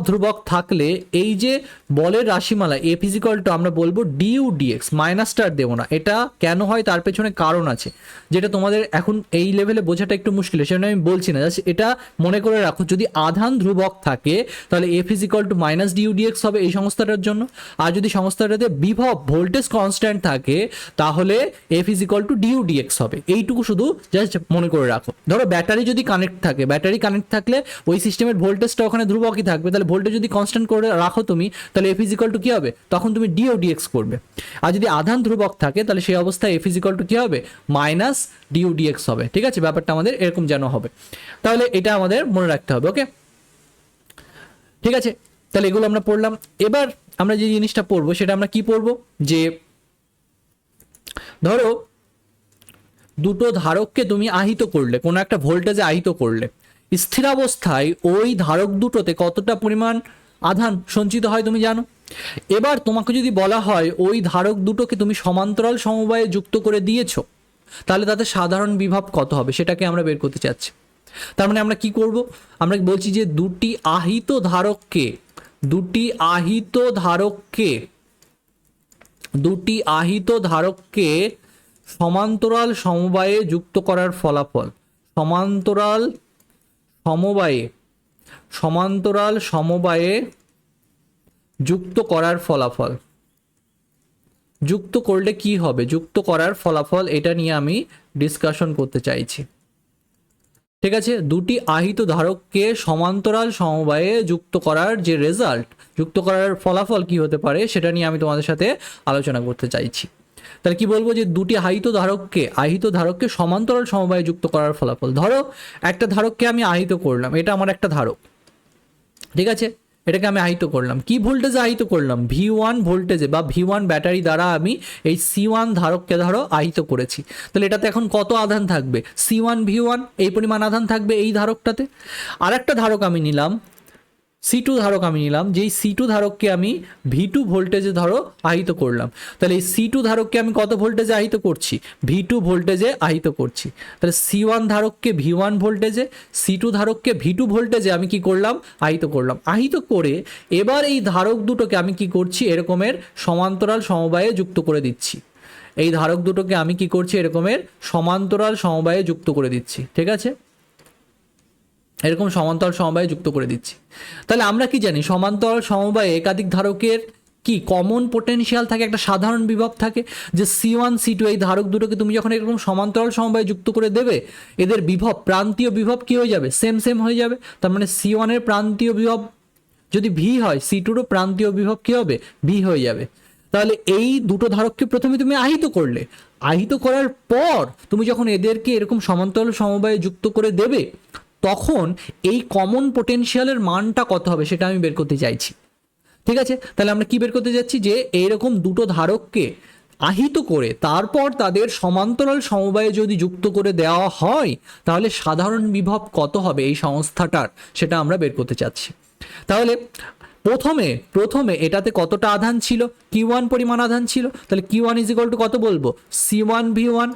ধ্রুবক থাকলে এই যে বলের রাশিমালা এফ ইজ ইকুয়াল টু আমরা বলবো ডিউ ডিএক্স, মাইনাসটা আর দেবো না। এটা কেন হয় তার পেছনে কারণ আছে, যেটা তোমাদের এখন এই লেভেলে বোঝাটা একটু মুশকিল, সেটা আমি বলছি না, জাস্ট এটা মনে করে রাখো। যদি আধান ধ্রুবক থাকে তাহলে F is equal to minus dU dx হবে এই সংস্থাটার জন্য। আর যদি সংস্থাটাতে বিভব ভোল্টেজ কনস্ট্যান্ট থাকে তাহলে F is equal to dU dx হবে। এইটুকু শুধু জাস্ট মনে করে রাখো। ধরো ব্যাটারি যদি কানেক্ট থাকে, ব্যাটারি কানেক্ট থাকলে ওই সিস্টেমের ভোল্টেজটা ওখানে ধ্রুবকই থাকবে। তাহলে ভোল্টেজ যদি কনস্ট্যান্ট করে রাখো তুমি, তাহলে এফ ইজ ইকুয়াল টু কি হবে? তখন তুমি ডিও ডিএক্স করবে। আর যদি আধান ধ্রুবক থাকে তাহলে সেই অবস্থায় এফ ইজ ইকুয়াল টু কি হবে? মাইনাস ডিউ ডিএক্স হবে। ঠিক আছে, ব্যাপারটা আমাদের এরকম যেন হবে। তাহলে এটা আমাদের মনে রাখতে হবে। ওকে, ঠিক আছে, তাহলে এগুলো আমরা পড়লাম। এবার আমরা যে জিনিসটা পড়বো সেটা আমরা কি পড়বো, যে ধরো দুটো ধারককে তুমি আহিত করলে, কোনো একটা ভোল্টেজে আহিত করলে, স্থিরাবস্থায় ওই ধারক দুটোতে কতটা পরিমাণ আধান সঞ্চিত হয় তুমি জানো। এবার তোমাকে যদি বলা হয় ওই ধারক দুটোকে তুমি সমান্তরাল সমবায়ে যুক্ত করে দিয়েছো, তাহলে তাতে সাধারণ বিভব কত হবে সেটাকে আমরা বের করতে চাচ্ছি। তার মানে আমরা কি করব? আমরা বলছি যে দুটি আহিত ধারককে সমান্তরাল সমবায়ে যুক্ত করার ফলাফল, সমান্তরাল সমবায়ে যুক্ত করার ফলাফল, যুক্ত করলে কি হবে, যুক্ত করার ফলাফল, এটা নিয়ে আমি ডিসকাশন করতে চাইছি। ঠিক আছে, দুটি আহিত ধারককে সমান্তরাল সমবায়ে যুক্ত করার যে রেজাল্ট, যুক্ত করার ফলাফল কি হতে পারে সেটা নিয়ে আমি তোমাদের সাথে আলোচনা করতে চাইছি। তাহলে কি বলবো, যে দুটি আহিত ধারককে সমান্তরাল সমবায়ে যুক্ত করার ফলাফল। ধরো একটা ধারককে আমি আহিত করলাম, এটা আমার একটা ধারক। ঠিক আছে, এটাকে আমি আহিত করলাম, কি ভোল্টেজে আহিত করলাম? V1 ভোল্টেজে বা V1 ব্যাটারি দ্বারা আমি এই C1 ধারককে ধরো আহিত করেছি। তাহলে এটাতে এখন কত আধান থাকবে? C1 V1 এই পরিমাণ আধান থাকবে এই ধারকটাতে। আর একটা ধারক আমি নিলাম, C2 ধারক আমি নিলাম, যেই C2 ধারককে আমি V2 ভোল্টেজে ধরো আহিত করলাম, তাহলে এই C2 ধারককে আমি কত ভোল্টেজে আহিত করছি? V2 ভোল্টেজে আহিত করছি। তাহলে C1 ধারককে V1 ভোল্টেজে, C2 ধারককে V2 ভোল্টেজে আমি কি করলাম? আহিত করলাম। আহিত করে এবার এই ধারক দুটোকে আমি কি করছি? এরকমের সমান্তরাল সমবায়ে যুক্ত করে দিচ্ছি। এই ধারক দুটোকে আমি কি করছি? এরকমের সমান্তরাল সমবায়ে যুক্ত করে দিচ্ছি, ঠিক আছে? এরকম সমান্তরাল সমবায়ে যুক্ত করে দিচ্ছি। তাহলে আমরা কি জানি? সমান্তরাল সমবায়ে একাধিক ধারকের কি কমন পোটেনশিয়াল থাকে, একটা সাধারণ বিভব থাকে, যে C1 C2 এই ধারক দুটোকে তুমি যখন এরকম সমান্তরাল সমবায়ে যুক্ত করে দেবে, এদের বিভব, প্রান্তীয় বিভব কি হয়ে যাবে? সেম সেম হয়ে যাবে। তার মানে C1 এর প্রান্তীয় বিভব যদি V হয়, C2রও প্রান্তীয় বিভব কি হবে? V হয়ে যাবে। তাহলে এই দুটো ধারককে প্রথমে তুমি আহিত করলে, আহিত করার পর তুমি যখন এদেরকে এরকম সমান্তরাল সমবায়ে যুক্ত করে দেবে, তখন এই কমন পোটেনশিয়ালের মানটা কত হবে সেটা আমি বের করতে চাইছি, ঠিক আছে? তাহলে আমরা কি বের করতে যাচ্ছি? যে এইরকম দুটো ধারককে আহিত করে তারপর তাদের সমান্তরাল সমবায়ে যদি যুক্ত করে দেওয়া হয়, তাহলে সাধারণ বিভব কত হবে এই সংস্থাটার, সেটা আমরা বের করতে চাচ্ছি। তাহলে প্রথমে এটাতে কতটা আধান ছিল? Q1 পরিমাণ আধান ছিল। তাহলে Q1 ইজ ইকুয়াল টু কত বলবো? C1 V1।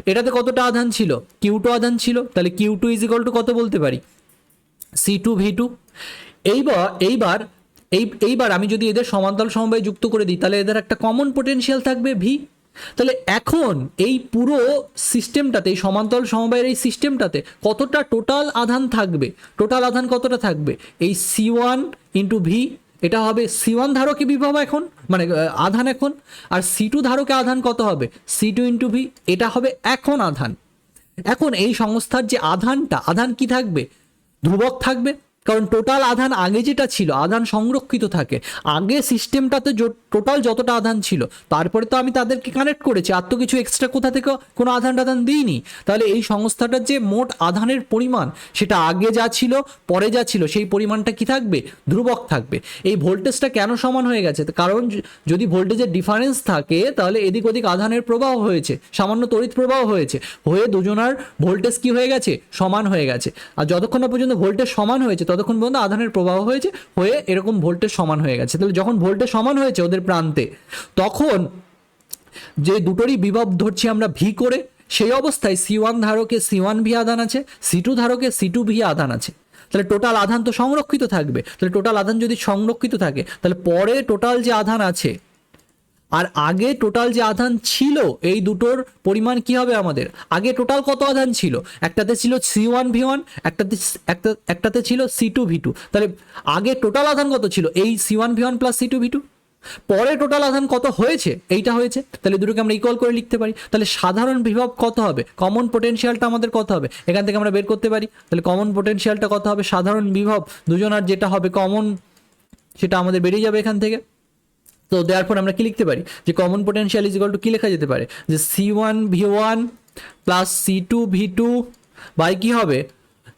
এটাতে কতটা আধান ছিল? Q2 আধান ছিল। তাহলে Q2 ইজ ইকুয়াল টু কত বলতে পারি? C2 V2। এইবার আমি যদি এদের সমান্তরাল সমবায়ে যুক্ত করে দিই, তাহলে এদের একটা কমন পোটেনশিয়াল থাকবে V। তাহলে এখন এই পুরো সিস্টেমটাতে, এই সমান্তরাল সমবায়ের এই সিস্টেমটাতে কতটা টোটাল আধান থাকবে? টোটাল আধান কতটা থাকবে? এই C1 ইন্টু V, এটা হবে C1 ধারকে বিভব এখন, মানে আধান এখন। আর C2 ধারকে আধান কত হবে? C2 ইন্টু V, এটা হবে এখন আধান। এখন এই সংস্থার যে আধান কি থাকবে? ধ্রুবক থাকবে, কারণ টোটাল আধান আগে যেটা ছিল, আধান সংরক্ষিত থাকে। আগে সিস্টেমটাতে টোটাল যতটা আধান ছিল, তারপরে তো আমি তাদেরকে কানেক্ট করেছি, আর তো কিছু এক্সট্রা কোথা থেকে কোনো আধান দিইনি। তাহলে এই সংস্থাটার যে মোট আধানের পরিমাণ, সেটা আগে যা ছিল, পরে যা ছিল, সেই পরিমাণটা কি থাকবে? ধ্রুবক থাকবে। এই ভোল্টেজটা কেন সমান হয়ে গেছে? কারণ যদি ভোল্টেজের ডিফারেন্স থাকে, তাহলে এদিক ওদিক আধানের প্রবাহ হয়েছে, সামান্য তড়িৎ প্রবাহ হয়েছে, হয়ে দুজনার ভোল্টেজ কি হয়ে গেছে? সমান হয়ে গেছে। আর যতক্ষণ না পর্যন্ত ভোল্টেজ সমান হয়েছে, ততক্ষণ পর্যন্ত আধানের প্রবাহ হয়েছে, হয়ে এরকম ভোল্টেজ সমান হয়ে গেছে। তাহলে যখন ভোল্টেজ সমান হয়েছে ওদের প্রান্তে, তখন যে দুটোরই বিভব ধরছি আমরা V করে, সেই অবস্থায় C1 ধারকে C1 V আধান আছে, C2 ধারকে C2 V আধান আছে। তাহলে টোটাল আধান তো সংরক্ষিত থাকবে। তাহলে টোটাল আধান যদি সংরক্ষিত থাকে, তাহলে পরে টোটাল যে আধান আছে আর আগে টোটাল যে আধান ছিল, এই দুটোর পরিমাণ কি হবে আমাদের? আগে টোটাল কত আধান ছিল? একটাতে ছিল C1 V1, একটাতে ছিল C2 V2। তাহলে আগে টোটাল আধান কত ছিল? এই C1 V1 plus C2 V2। পরে টোটাল আধান কত হয়েছে? এইটা হয়েছে। তাহলে দুটোকে আমরা ইকুয়াল করে লিখতে পারি। তাহলে সাধারণ বিভব কত হবে? কমন পোটেনশিয়ালটা আমাদের কত হবে? এখান থেকে আমরা বের করতে পারি। তাহলে কমন পোটেনশিয়ালটা কত হবে? সাধারণ বিভব দুজনার যেটা হবে কমন, সেটা আমাদের বেরিয়ে যাবে এখান থেকে। তো দেওয়ার পর আমরা কি লিখতে পারি? যে common potential is equal to কি লেখা যেতে পারে? যে C1 V1 plus C2 V2 by কি হবে?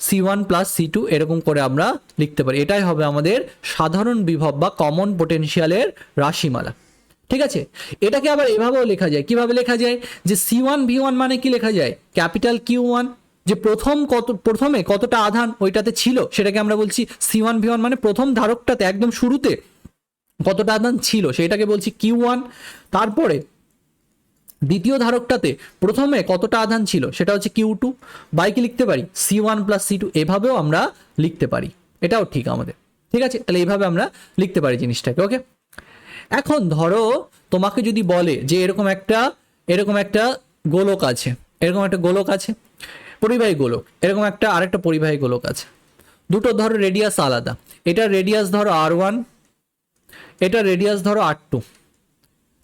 C1 প্লাস C2, এরকম করে আমরা লিখতে পারি। এটাই হবে আমাদের সাধারণ বিভব বা কমন পোটেনশিয়ালের রাশিমালা, ঠিক আছে? এটাকে আবার এভাবেও লেখা যায়। কিভাবে লেখা যায়? যে C1 V1 মানে কি লেখা যায়? ক্যাপিটাল Q1, যে প্রথমে কতটা আধান ওইটাতে ছিল, সেটাকে আমরা বলছি C1 V1, মানে প্রথম ধারকটাতে একদম শুরুতে কতটা আধান ছিল সেটাকে বলছি Q1। তারপরে দ্বিতীয় ধারকটাতে প্রথমে কতটা আধান ছিল সেটা হচ্ছে Q2, বাই কি লিখতে পারি? C1 plus C2। এভাবেও আমরা লিখতে পারি, এটাও ঠিক আমাদের, ঠিক আছে? তাহলে এইভাবে আমরা লিখতে পারি জিনিসটাকে, ওকে? এখন ধরো তোমাকে যদি বলে যে এরকম একটা গোলক আছে, পরিবাহী গোলক, এরকম আরেকটা পরিবাহী গোলক আছে, দুটো ধরো রেডিয়াস আলাদা। এটা রেডিয়াস ধরো R1, এটা রেডিয়াস ধরো R2,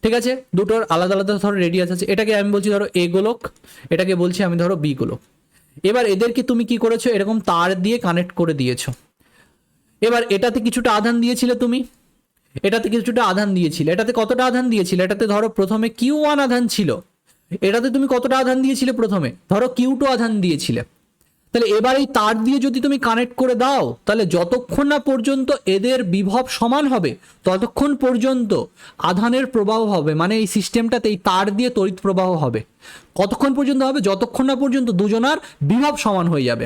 ঠিক আছে? দুটোর আলাদা আলাদা ধরো রেডিয়াস আছে। এটাকে আমি বলছি ধরো A গোলক, এটাকে বলছি আমি ধরো B গোলক। এবার এদেরকে তুমি কি করেছো? এরকম তার দিয়ে কানেক্ট করে দিয়েছো। এবার এটাতে কিছুটা আধান দিয়েছিলে তুমি, এটাতে কিছুটা আধান দিয়েছিলে। এটাতে কতটা আধান দিয়েছিলে? এটাতে ধরো প্রথমে Q1 আধান ছিল। এটাতে তুমি কতটা আধান দিয়েছিলে? প্রথমে ধরো Q2 আধান দিয়েছিলে। তাহলে এবার এই তার দিয়ে যদি তুমি কানেক্ট করে দাও, তাহলে যতক্ষণ না পর্যন্ত এদের বিভব সমান হবে, ততক্ষণ পর্যন্ত আধানের প্রবাহ হবে। মানে এই সিস্টেমটাতে এই তার দিয়ে তড়িৎ প্রবাহ হবে। কতক্ষণ পর্যন্ত হবে? যতক্ষণ না পর্যন্ত দুজনার বিভব সমান হয়ে যাবে।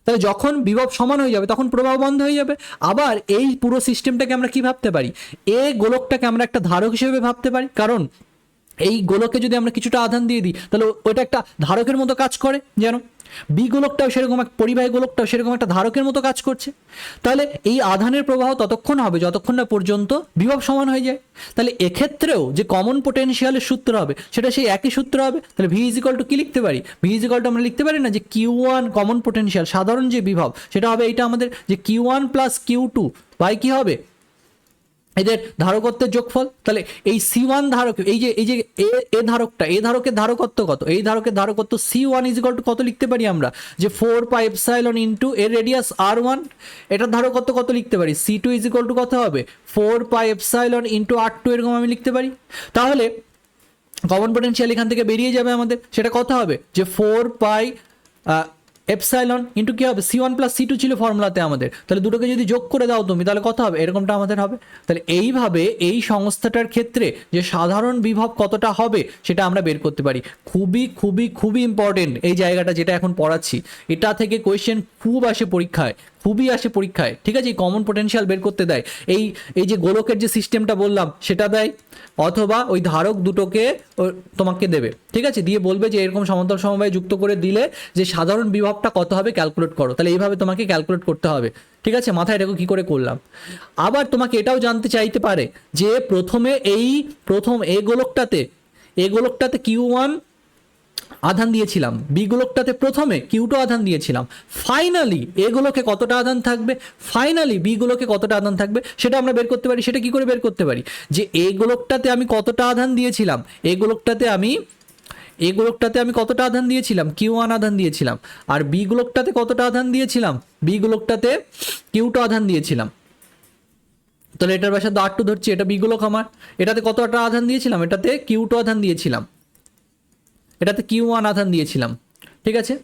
তাহলে যখন বিভব সমান হয়ে যাবে তখন প্রবাহ বন্ধ হয়ে যাবে। আবার এই পুরো সিস্টেমটাকে আমরা কি ভাবতে পারি, এ গোলকটাকে আমরা একটা ধারক হিসেবে ভাবতে পারি, কারণ এই গোলকে যদি আমরা কিছুটা আধান দিয়ে দিই তাহলে ওইটা একটা ধারকের মতো কাজ করে, যেন বি গোলকটাও সেরকম, এক পরিবাহী গোলকটাও সেরকম একটা ধারকের মতো কাজ করছে। তাহলে এই আধানের প্রবাহ ততক্ষণ হবে যতক্ষণ না পর্যন্ত বিভব সমান হয়ে যায়। তাহলে এক্ষেত্রেও যে কমন পোটেনশিয়ালের সূত্র হবে সেটা সেই একই সূত্র হবে। তাহলে ভি ইজ ইকুয়াল টু কি লিখতে পারি, ভি ইজ ইকুয়াল টু আমরা লিখতে পারি না যে কিউ ওয়ান কমন পোটেনশিয়াল সাধারণ যে বিভব সেটা হবে এইটা আমাদের যে Q one plus Q two by কি হবে এদের ধারকত্বের যোগফল। তাহলে এই সি ওয়ান ধারক, এই যে এ ধারকটা, এ ধারকের ধারকত্ব কত, এই ধারকের ধারকত্ব C one is equal to কত লিখতে পারি আমরা, যে 4 পাই এপসাইলন ইন্টু এর রেডিয়াস আর ওয়ান। এটার ধারকত্ব কত লিখতে পারি, C two is equal to কত হবে 4 pi epsilon into R two, এরকম আমি লিখতে পারি। তাহলে কমন পোটেনশিয়াল এখান থেকে বেরিয়ে যাবে আমাদের, সেটা কত হবে যে 4 পাই এপসাইলন ইন্টু কী হবে C one plus C two ছিল ফর্মুলাতে আমাদের। তাহলে দুটোকে যদি যোগ করে দাও তুমি তাহলে কত হবে, এরকমটা আমাদের হবে। তাহলে এইভাবে এই সংস্থাটার ক্ষেত্রে যে সাধারণ বিভব কতটা হবে সেটা আমরা বের করতে পারি। খুবই খুবই খুবই ইম্পর্টেন্ট এই জায়গাটা যেটা এখন পড়াচ্ছি, এটা থেকে কোয়েশ্চেন খুব আসে পরীক্ষায়, খুবই আসে পরীক্ষায়, ঠিক আছে। এই কমন পোটেনশিয়াল বের করতে দেয়, এই যে গোলকের যে সিস্টেমটা বললাম সেটা দেয়, অথবা ওই ধারক দুটোকে তোমাকে দেবে, ঠিক আছে, দিয়ে বলবে যে এরকম সমান্তর সমবায় যুক্ত করে দিলে যে সাধারণ বিভবটা কত হবে ক্যালকুলেট করো। তাহলে এইভাবে তোমাকে ক্যালকুলেট করতে হবে, ঠিক আছে। মাথায় রেখো কী করে করলাম। আবার তোমাকে এটাও জানতে চাইতে পারে যে প্রথমে প্রথম এই গোলকটাতে কিউ ওয়ান আধান দিয়েছিলাম, বি গোলকটাতে প্রথমে কিউ টু আধান দিয়েছিলাম, ফাইনালি এ গোলকে কতটা আধান থাকবে, ফাইনালি বি গোলকে কতটা আধান থাকবে সেটা আমরা বের করতে পারি। সেটা কি করে বের করতে পারি, যে এ গোলকটাতে আমি কতটা আধান দিয়েছিলাম, এ গোলকটাতে আমি কতটা আধান দিয়েছিলাম, কিউ ওয়ান আধান দিয়েছিলাম, আর বি গোলকটাতে কতটা আধান দিয়েছিলাম, বি গোলকটাতে কিউ টু আধান দিয়েছিলাম। তাহলে এটার ব্যাসার্ধ আর টু ধরছি, এটা বি গোলক আমার, এটাতে কতটা আধান দিয়েছিলাম, এটাতে কিউ টু আধান দিয়েছিলাম, এটাতে কিউ ওয়ান আধান দিয়েছিলাম, ঠিক আছে।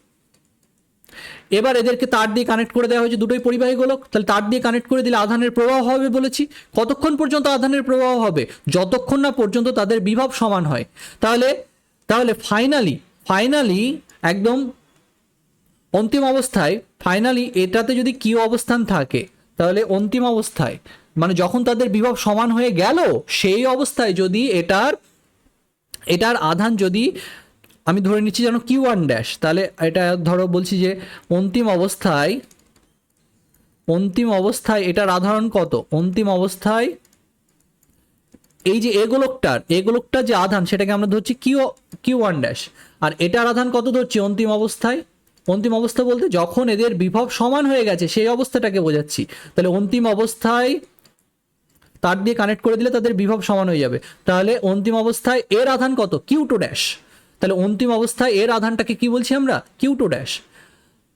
এবার এদেরকে তার দিয়ে কানেক্ট করে দেওয়া হয়েছে, দুটোই পরিবাহী গোলক, তাহলে তার দিয়ে কানেক্ট করে দিলে আধানের প্রবাহ হবে বলেছি। কতক্ষণ পর্যন্ত আধানের প্রবাহ হবে, যতক্ষণ না পর্যন্ত তাদের বিভব সমান হয়। তাহলে ফাইনালি একদম অন্তিম অবস্থায়, ফাইনালি এটাতে যদি কিউ অবস্থান থাকে তাহলে অন্তিম অবস্থায় মানে যখন তাদের বিভব সমান হয়ে গেল সেই অবস্থায় যদি এটার আধান যদি আমি ধরে নিচ্ছি যেন কিউ ওয়ান ড্যাশ, তাহলে এটা ধরো বলছি যে অন্তিম অবস্থায় এটার আধান কত, অন্তিম অবস্থায় এই যে এগোলোকটার যে আধান সেটাকে আমরা ধরছি কিউ ওয়ান ড্যাশ, আর এটার আধান কত ধরছি অন্তিম অবস্থা বলতে যখন এদের বিভব সমান হয়ে গেছে সেই অবস্থাটাকে বোঝাচ্ছি। তাহলে অন্তিম অবস্থায় তার দিয়ে কানেক্ট করে দিলে তাদের বিভব সমান হয়ে যাবে। তাহলে অন্তিম অবস্থায় এর আধান কত, কিউ টু ড্যাশ। তাহলে অন্তিম অবস্থায় এর আধানটাকে কি বলছি আমরা, কিউ টু ড্যাশ।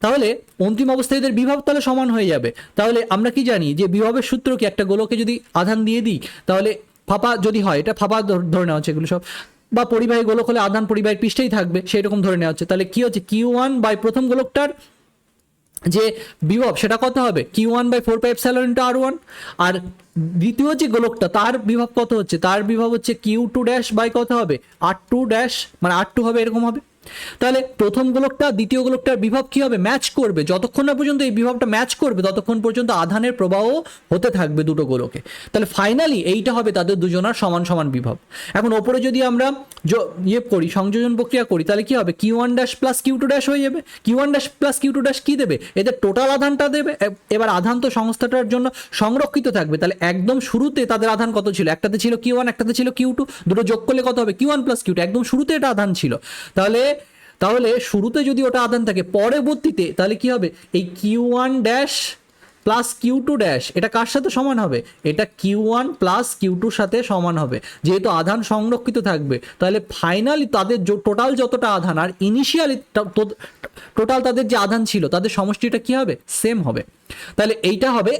তাহলে অন্তিম অবস্থায় এদের বিভব তাহলে সমান হয়ে যাবে। তাহলে আমরা কি জানি যে বিভবের সূত্র কি, একটা গোলকে যদি আধান দিয়ে দিই তাহলে ফাঁপা যদি হয়, এটা ফাঁপা ধরে নেওয়া হচ্ছে এগুলো সব, বা পরিবাহী গোলক হলে আধান পরিবাহীর পৃষ্ঠেই থাকবে সেই রকম ধরে নেওয়া হচ্ছে। তাহলে কি হচ্ছে, কিউ ওয়ান বাই প্রথম গোলকটার যে বিভব সেটা কত হবে, Q one by 4 pi epsilon into R one, আর দ্বিতীয় যে গোলকটা তার বিভব কত হচ্ছে, তার বিভব হচ্ছে কিউ টু ড্যাশ বাই কত হবে, আর টু ড্যাশ, মানে আর টু হবে, এরকম হবে। তাহলে প্রথম গোলকটা দ্বিতীয় গোলকটার বিভব কি হবে, ম্যাচ করবে, যতক্ষণ না পর্যন্ত এই বিভবটা ম্যাচ করবে ততক্ষণ পর্যন্ত আধানের প্রবাহ হতে থাকবে দুটো গোলকে। তাহলে ফাইনালি এইটা হবে তাদের দুজনার সমান সমান বিভব। এখন ওপরে যদি আমরা সংযোজন প্রক্রিয়া করি তাহলে কি হবে, Q one dash plus Q two dash হয়ে যাবে। Q one dash plus Q two dash কি দেবে, এদের টোটাল আধানটা দেবে। এবার আধান তো সংস্থাটার জন্য সংরক্ষিত থাকবে, তাহলে একদম শুরুতে তাদের আধান কত ছিল, একটাতে ছিল কিউ ওয়ান, একটাতে ছিল কিউ টু, দুটো যোগ করলে কত হবে, Q one plus Q two. একদম শুরুতে এটা আধান ছিল, তাহলে শুরুতে যদি ওটা আধান থাকে পরবর্তীতে তাহলে কি হবে, এই Q one dash plus Q two dash এটা কার সাথে সমান হবে, এটা কিউ ওয়ান প্লাস কিউ টুর সাথে সমান হবে, যেহেতু আধান সংরক্ষিত থাকবে। তাহলে ফাইনালি তাদের টোটাল যতটা আধান আর ইনিশিয়ালি টোটাল তাদের যে আধান ছিল তাদের সমষ্টিটা কি হবে, সেম হবে। তাহলে এইটা হবে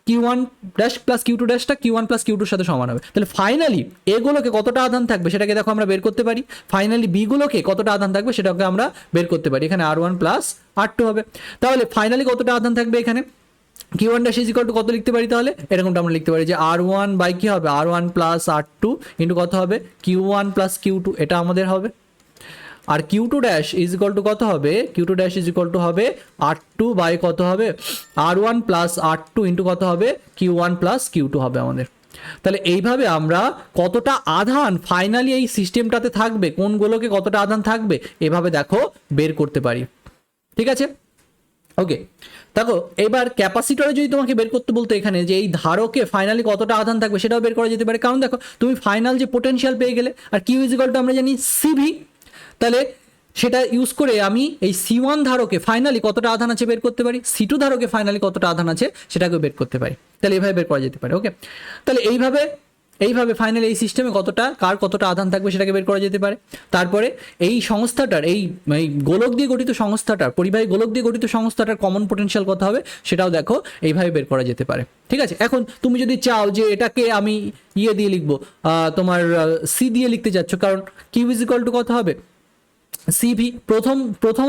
Q one dash plus Q two ড্যাশটা কিউ ওয়ান প্লাস কিউ টুর সাথে সমান হবে। তাহলে ফাইনালি এগুলোকে কতটা আধান থাকবে সেটাকে দেখো আমরা বের করতে পারি। ফাইনালি বিগুলোকে কতটা আধান থাকবে সেটাকে আমরা বের করতে পারি, এখানে R one plus R two হবে। তাহলে ফাইনালি কতটা আধান থাকবে, এখানে Q one dash is equal to কত লিখতে পারি, তাহলে এরকমটা আমরা লিখতে পারি যে আর ওয়ান বাই কি হবে, R one plus R two into কত হবে, Q one plus Q two, এটা আমাদের হবে। আর Q two dash is equal to কত হবে, Q two dash is equal to হবে R2 বাই কত হবে R1 প্লাস R2 ইন্টু কত হবে Q1 প্লাস Q2 হবে আমাদের। তাহলে এইভাবে আমরা কতটা আধান ফাইনালি এই সিস্টেমটাতে থাকবে, কোন গোলকে কতটা আধান থাকবে এভাবে দেখো বের করতে পারি। ঠিক আছে, ওকে। দেখো এবার ক্যাপাসিটরে যদি তোমাকে বের করতে বলতো এখানে যে এই ধারকে ফাইনালি কতটা আধান থাকবে সেটাও বের করা যেতে পারে, কারণ দেখো তুমি ফাইনাল যে পোটেনশিয়াল পেয়ে গেলে, আর কিউ ইজ ইকুয়াল টু আমরা জানি সিভি, তাহলে সেটা ইউজ করে আমি এই C1 ধারকে ফাইনালি কতটা আধান আছে বের করতে পারি, C2 ধারকে ফাইনালি কতটা আধান আছে সেটাকেও বের করতে পারি। তাহলে এইভাবে বের করা যেতে পারে। ওকে, তাহলে এইভাবে ফাইনালি এই সিস্টেমে কতটা আধান থাকবে সেটাকে বের করা যেতে পারে। তারপরে এই সংস্থাটার এই গোলক দিয়ে গঠিত সংস্থাটার, পরিবাহী গোলক দিয়ে গঠিত সংস্থাটার কমন পোটেনশিয়াল কত হবে সেটাও দেখো এইভাবে বের করা যেতে পারে। ঠিক আছে, এখন তুমি যদি চাও যে এটাকে আমি ইয়ে দিয়ে লিখবো, তোমার সি দিয়ে লিখতে যাচ্ছ, কারণ কিউ ইজ ইকুয়াল টু কত হবে সিভি। প্রথম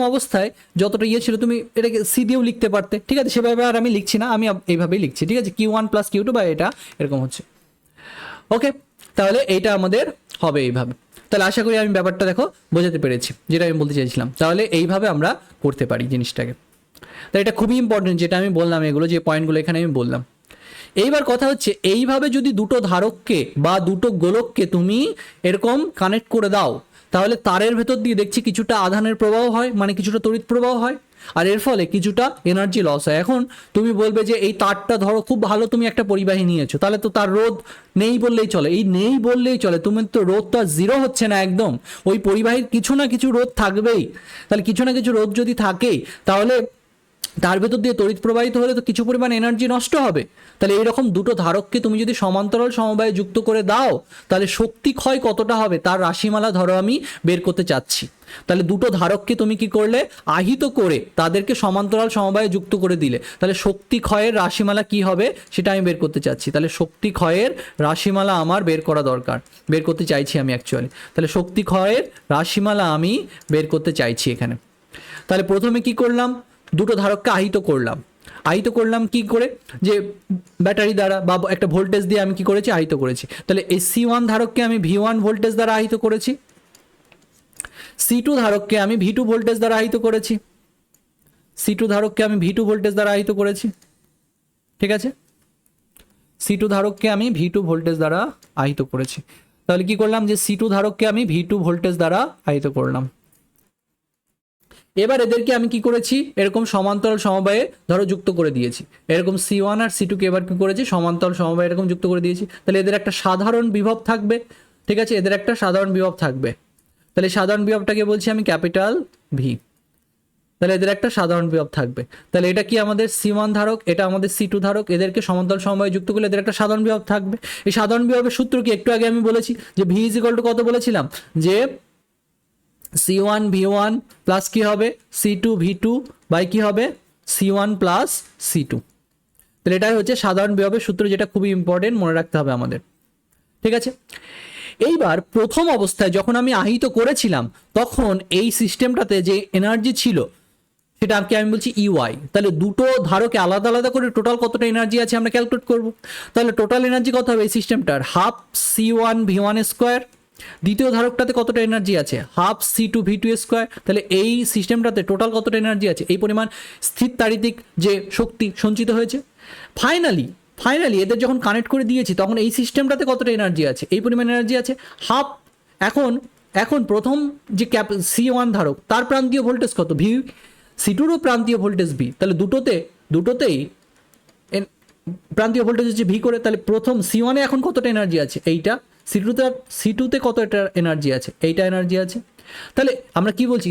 অবস্থায় যতটা ইয়ে ছিল তুমি এটাকে সি দিয়েও লিখতে পারতে। ঠিক আছে, সেভাবে আর আমি লিখছি না, আমি এইভাবেই লিখছি। ঠিক আছে, Q1 প্লাস Q2 বা এটা এরকম হচ্ছে। ওকে, তাহলে এইটা আমাদের হবে এইভাবে। তাহলে আশা করি আমি ব্যাপারটা দেখো বোঝাতে পেরেছি যেটা আমি বলতে চাইছিলাম। তাহলে এইভাবে আমরা করতে পারি জিনিসটাকে। তাই এটা খুবই ইম্পর্টেন্ট যেটা আমি বললাম, এগুলো যে পয়েন্টগুলো এখানে আমি বললাম। এইবার কথা হচ্ছে এইভাবে যদি দুটো ধারককে বা দুটো গোলককে তুমি এরকম কানেক্ট করে দাও, তাহলে তারের ভেতর দিয়ে দেখছি কিছুটা আধানের প্রবাহ হয়, মানে কিছুটা তড়িৎ প্রবাহ হয়, আর এর ফলে কিছুটা এনার্জি লস হয়। এখন তুমি বলবে যে এই তারটা ধরো খুব ভালো তুমি একটা পরিবাহী নিয়েছো, তাহলে তো তার রোধ নেই বললেই চলে। এই নেই বললেই চলে, তুমি তো রোধ তো জিরো হচ্ছে না একদম, ওই পরিবাহীর কিছু না কিছু রোধ থাকবেই। তাহলে কিছু না কিছু রোধ যদি থাকে তাহলে তার ভেতর দিয়ে তড়িৎ প্রবাহিত হলে তো কিছু পরিমাণ এনার্জি নষ্ট হবে। তাহলে এইরকম দুটো ধারককে তুমি যদি সমান্তরাল সমবায়ে যুক্ত করে দাও তাহলে শক্তি ক্ষয় কতটা হবে তার রাশিমালা ধরো আমি বের করতে চাচ্ছি। তাহলে দুটো ধারককে তুমি কি করলে আহিত করে তাদেরকে সমান্তরাল সমবায়ে যুক্ত করে দিলে, তাহলে শক্তি ক্ষয়ের রাশিমালা কি হবে সেটা আমি বের করতে চাচ্ছি। তাহলে শক্তি ক্ষয়ের রাশিমালা আমার বের করা দরকার, বের করতে চাইছি আমি অ্যাকচুয়ালি। তাহলে শক্তি ক্ষয়ের রাশিমালা আমি বের করতে চাইছি এখানে। তাহলে প্রথমে কি করলাম, দুটো ধারককে আহিত করলাম কি করে, যে ব্যাটারি দ্বারা বা একটা ভোল্টেজ দিয়ে আমি কি করেছি আহিত করেছি। তাহলে এই C1 ধারককে আমি V1 ভোল্টেজ দ্বারা আহিত করেছি, C2 ধারককে আমি V2 ভোল্টেজ দ্বারা আহিত করেছি, ঠিক আছে, C2 ধারককে আমি V2 ভোল্টেজ দ্বারা আহিত করেছি। তাহলে কি করলাম যে C2 ধারককে আমি V2 ভোল্টেজ দ্বারা আহিত করলাম। এবার এদেরকে আমি কি করেছি এরকম সমান্তরাল সমবায়ে ধরো যুক্ত করে দিয়েছি, এরকম C1 আর C2 কে এবার কি করেছি সমান্তরাল সমবায়ে এরকম যুক্ত করে দিয়েছি। তাহলে এদের একটা সাধারণ বিভব থাকবে, ঠিক আছে, এদের একটা সাধারণ বিভব থাকবে। তাহলে সাধারণ বিভবটাকে বলছি আমি ক্যাপিটাল ভি। তাহলে এদের একটা সাধারণ বিভব থাকবে। তাহলে এটা কি আমাদের C1 ধারক, এটা আমাদের C2 ধারক, এদেরকে সমান্তরাল সমবায়ে যুক্ত করলে এদের একটা সাধারণ বিভব থাকবে। এই সাধারণ বিভবের সূত্র কি একটু আগে আমি বলেছি যে V ইজ ইকুয়াল টু কত বলেছিলাম, যে C1 V1 প্লাস কি হবে C2 V2 বাই কি হবে C1 প্লাস C2। তাহলে এটাই হচ্ছে সাধারণ বিভবের সূত্র, যেটা খুবই ইম্পর্টেন্ট, মনে রাখতে হবে আমাদের। ঠিক আছে, এইবার প্রথম অবস্থায় যখন আমি আহিত করেছিলাম তখন এই সিস্টেমটাতে যে এনার্জি ছিল সেটাকে আমি বলছি ইউআই। তাহলে দুটো ধারকে আলাদা আলাদা করে টোটাল কতটা এনার্জি আছে আমরা ক্যালকুলেট করব। তাহলে টোটাল এনার্জি কত হবে এই সিস্টেমটার, হাফ C1 V1 স্কোয়ার। দ্বিতীয় ধারকটাতে কতটা এনার্জি আছে, হাফ C2 V2 স্কোয়ার। তাহলে এই সিস্টেমটাতে টোটাল কতটা এনার্জি আছে, এই পরিমাণ স্থির তাড়িতিক যে শক্তি সঞ্চিত হয়েছে। ফাইনালি এদের যখন কানেক্ট করে দিয়েছি তখন এই সিস্টেমটাতে কতটা এনার্জি আছে, এই পরিমাণ এনার্জি আছে হাফ। এখন প্রথম যে C1 ধারক তার প্রান্তীয় ভোল্টেজ কত ভি, C2রও প্রান্তীয় ভোল্টেজ ভি। তাহলে দুটোতেই প্রান্তীয় ভোল্টেজ হচ্ছে ভি করে। তাহলে প্রথম C1 এ এখন কতটা এনার্জি আছে এইটা, C2তে কত একটা এনার্জি আছে, এইটা এনার্জি আছে। তাহলে আমরা কি বলছি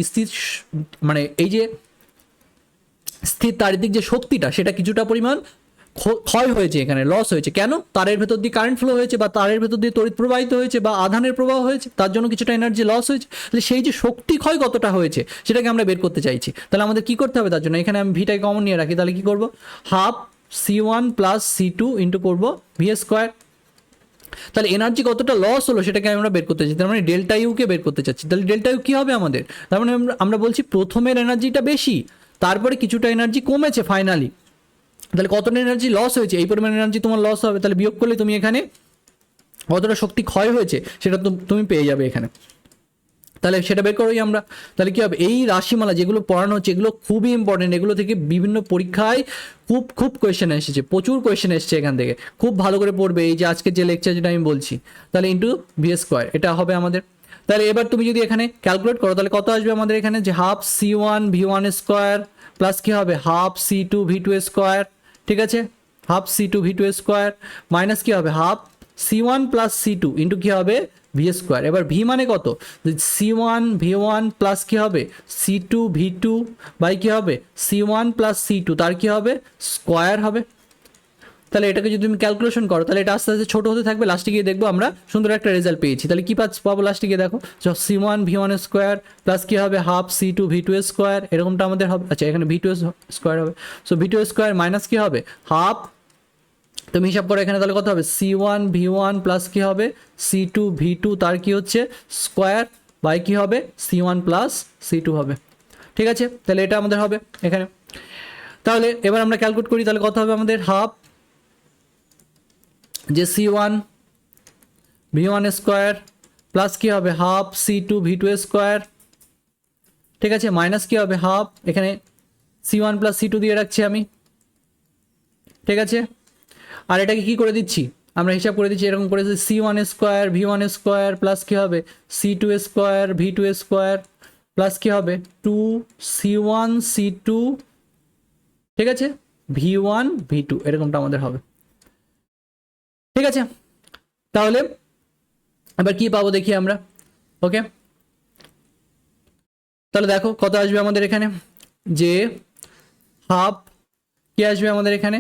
মানে এই যে স্থির তাড়িতিক যে শক্তিটা সেটা কিছুটা পরিমাণ ক্ষয় হয়েছে, এখানে লস হয়েছে। কেন, তারের ভেতর দিয়ে কারেন্ট ফ্লো হয়েছে বা তারের ভেতর দিয়ে তড়িৎ প্রবাহিত হয়েছে বা আধানের প্রবাহ হয়েছে, তার জন্য কিছুটা এনার্জি লস হয়েছে। তাহলে সেই যে শক্তি ক্ষয় কতটা হয়েছে সেটাকে আমরা বের করতে চাইছি। তাহলে আমাদের কি করতে হবে, তার জন্য এখানে আমি ভিটাই কমন নিয়ে রাখি। তাহলে কি করব, half C1 plus C2 into করবো ভি স্কোয়ার। তাহলে এনার্জি কতটা লস হলো সেটাকে আমরা বের করতে চাচ্ছি, তার মানে ডেল্টা ইউকে বের করতে চাচ্ছি। তাহলে ডেল্টা ইউ কী হবে আমাদের, তার মানে আমরা বলছি প্রথমের এনার্জিটা বেশি, তারপরে কিছুটা এনার্জি কমেছে ফাইনালি। তাহলে কতটা এনার্জি লস হয়েছে, এই পরিমাণ এনার্জি তোমার লস হবে। তাহলে বিয়োগ করলে তুমি এখানে কতটা শক্তি ক্ষয় হয়েছে সেটা তুমি পেয়ে যাবে এখানে। তাহলে সেটা বের করোই আমরা। তাহলে কি হবে, এই রাশিমালা যেগুলো পড়ানো হচ্ছে এগুলো খুবই ইম্পর্টেন্ট, এগুলো থেকে বিভিন্ন পরীক্ষায় খুব খুব কোয়েশ্চেন এসেছে, প্রচুর কোয়েশ্চেন এসেছে এখান থেকে, খুব ভালো করে পড়বে। এই যে আজকের যে লেকচার যেটা আমি বলছি, তাহলে ইন্টু ভি স্কোয়ার এটা হবে আমাদের। তাহলে এবার তুমি যদি এখানে ক্যালকুলেট করো তাহলে কত আসবে আমাদের এখানে, যে half C one V one square plus কী হবে half C two V two square, ঠিক আছে, half C two V two square minus কী হবে half C one plus C two into কী হবে ভি স্কোয়ার। এবার ভি মানে কত, C one V one plus কী হবে C two V two by কী হবে C one plus C two, তার কী হবে স্কোয়ার হবে। তাহলে এটাকে যদি তুমি ক্যালকুলেশন করো তাহলে এটা আস্তে আস্তে ছোটো হতে থাকবে, লাস্টে গিয়ে দেখবো আমরা সুন্দর একটা রেজাল্ট পেয়েছি। তাহলে কী পাবো লাস্টে গিয়ে দেখো, C one V one square plus কী হবে half C two V two square, এরকমটা আমাদের হবে। আচ্ছা এখানে ভি টু স্কোয়ার হবে, so V two square minus কী হবে হাফ, তুমি হিসাব করো এখানে তাহলে কত হবে C one V one plus কী হবে সি টু ভি টু, তার কী হচ্ছে স্কোয়ার বাই কী হবে C one plus C two হবে, ঠিক আছে। তাহলে এটা আমাদের হবে এখানে। তাহলে এবার আমরা ক্যালকুলেট করি, তাহলে কত হবে আমাদের হাফ যে C one V one square plus কী হবে half C two V two square, ঠিক আছে, মাইনাস কী হবে হাফ, এখানে C one plus C two দিয়ে রাখছি আমি, ঠিক আছে। আর এটাকে কী করে দিচ্ছি আমরা হিসাব করে দিচ্ছি এরকম করে, C one square V one square plus কী হবে C two square V two square plus কী হবে two C one C two, ঠিক আছে, ভি ওয়ান ভি টু এরকমটা আমাদের হবে, ঠিক আছে। তাহলে এবার কি পাবো দেখি আমরা, ওকে। তাহলে দেখো কত আসবে আমাদের এখানে, যে হাফ কি আসবে আমাদের এখানে,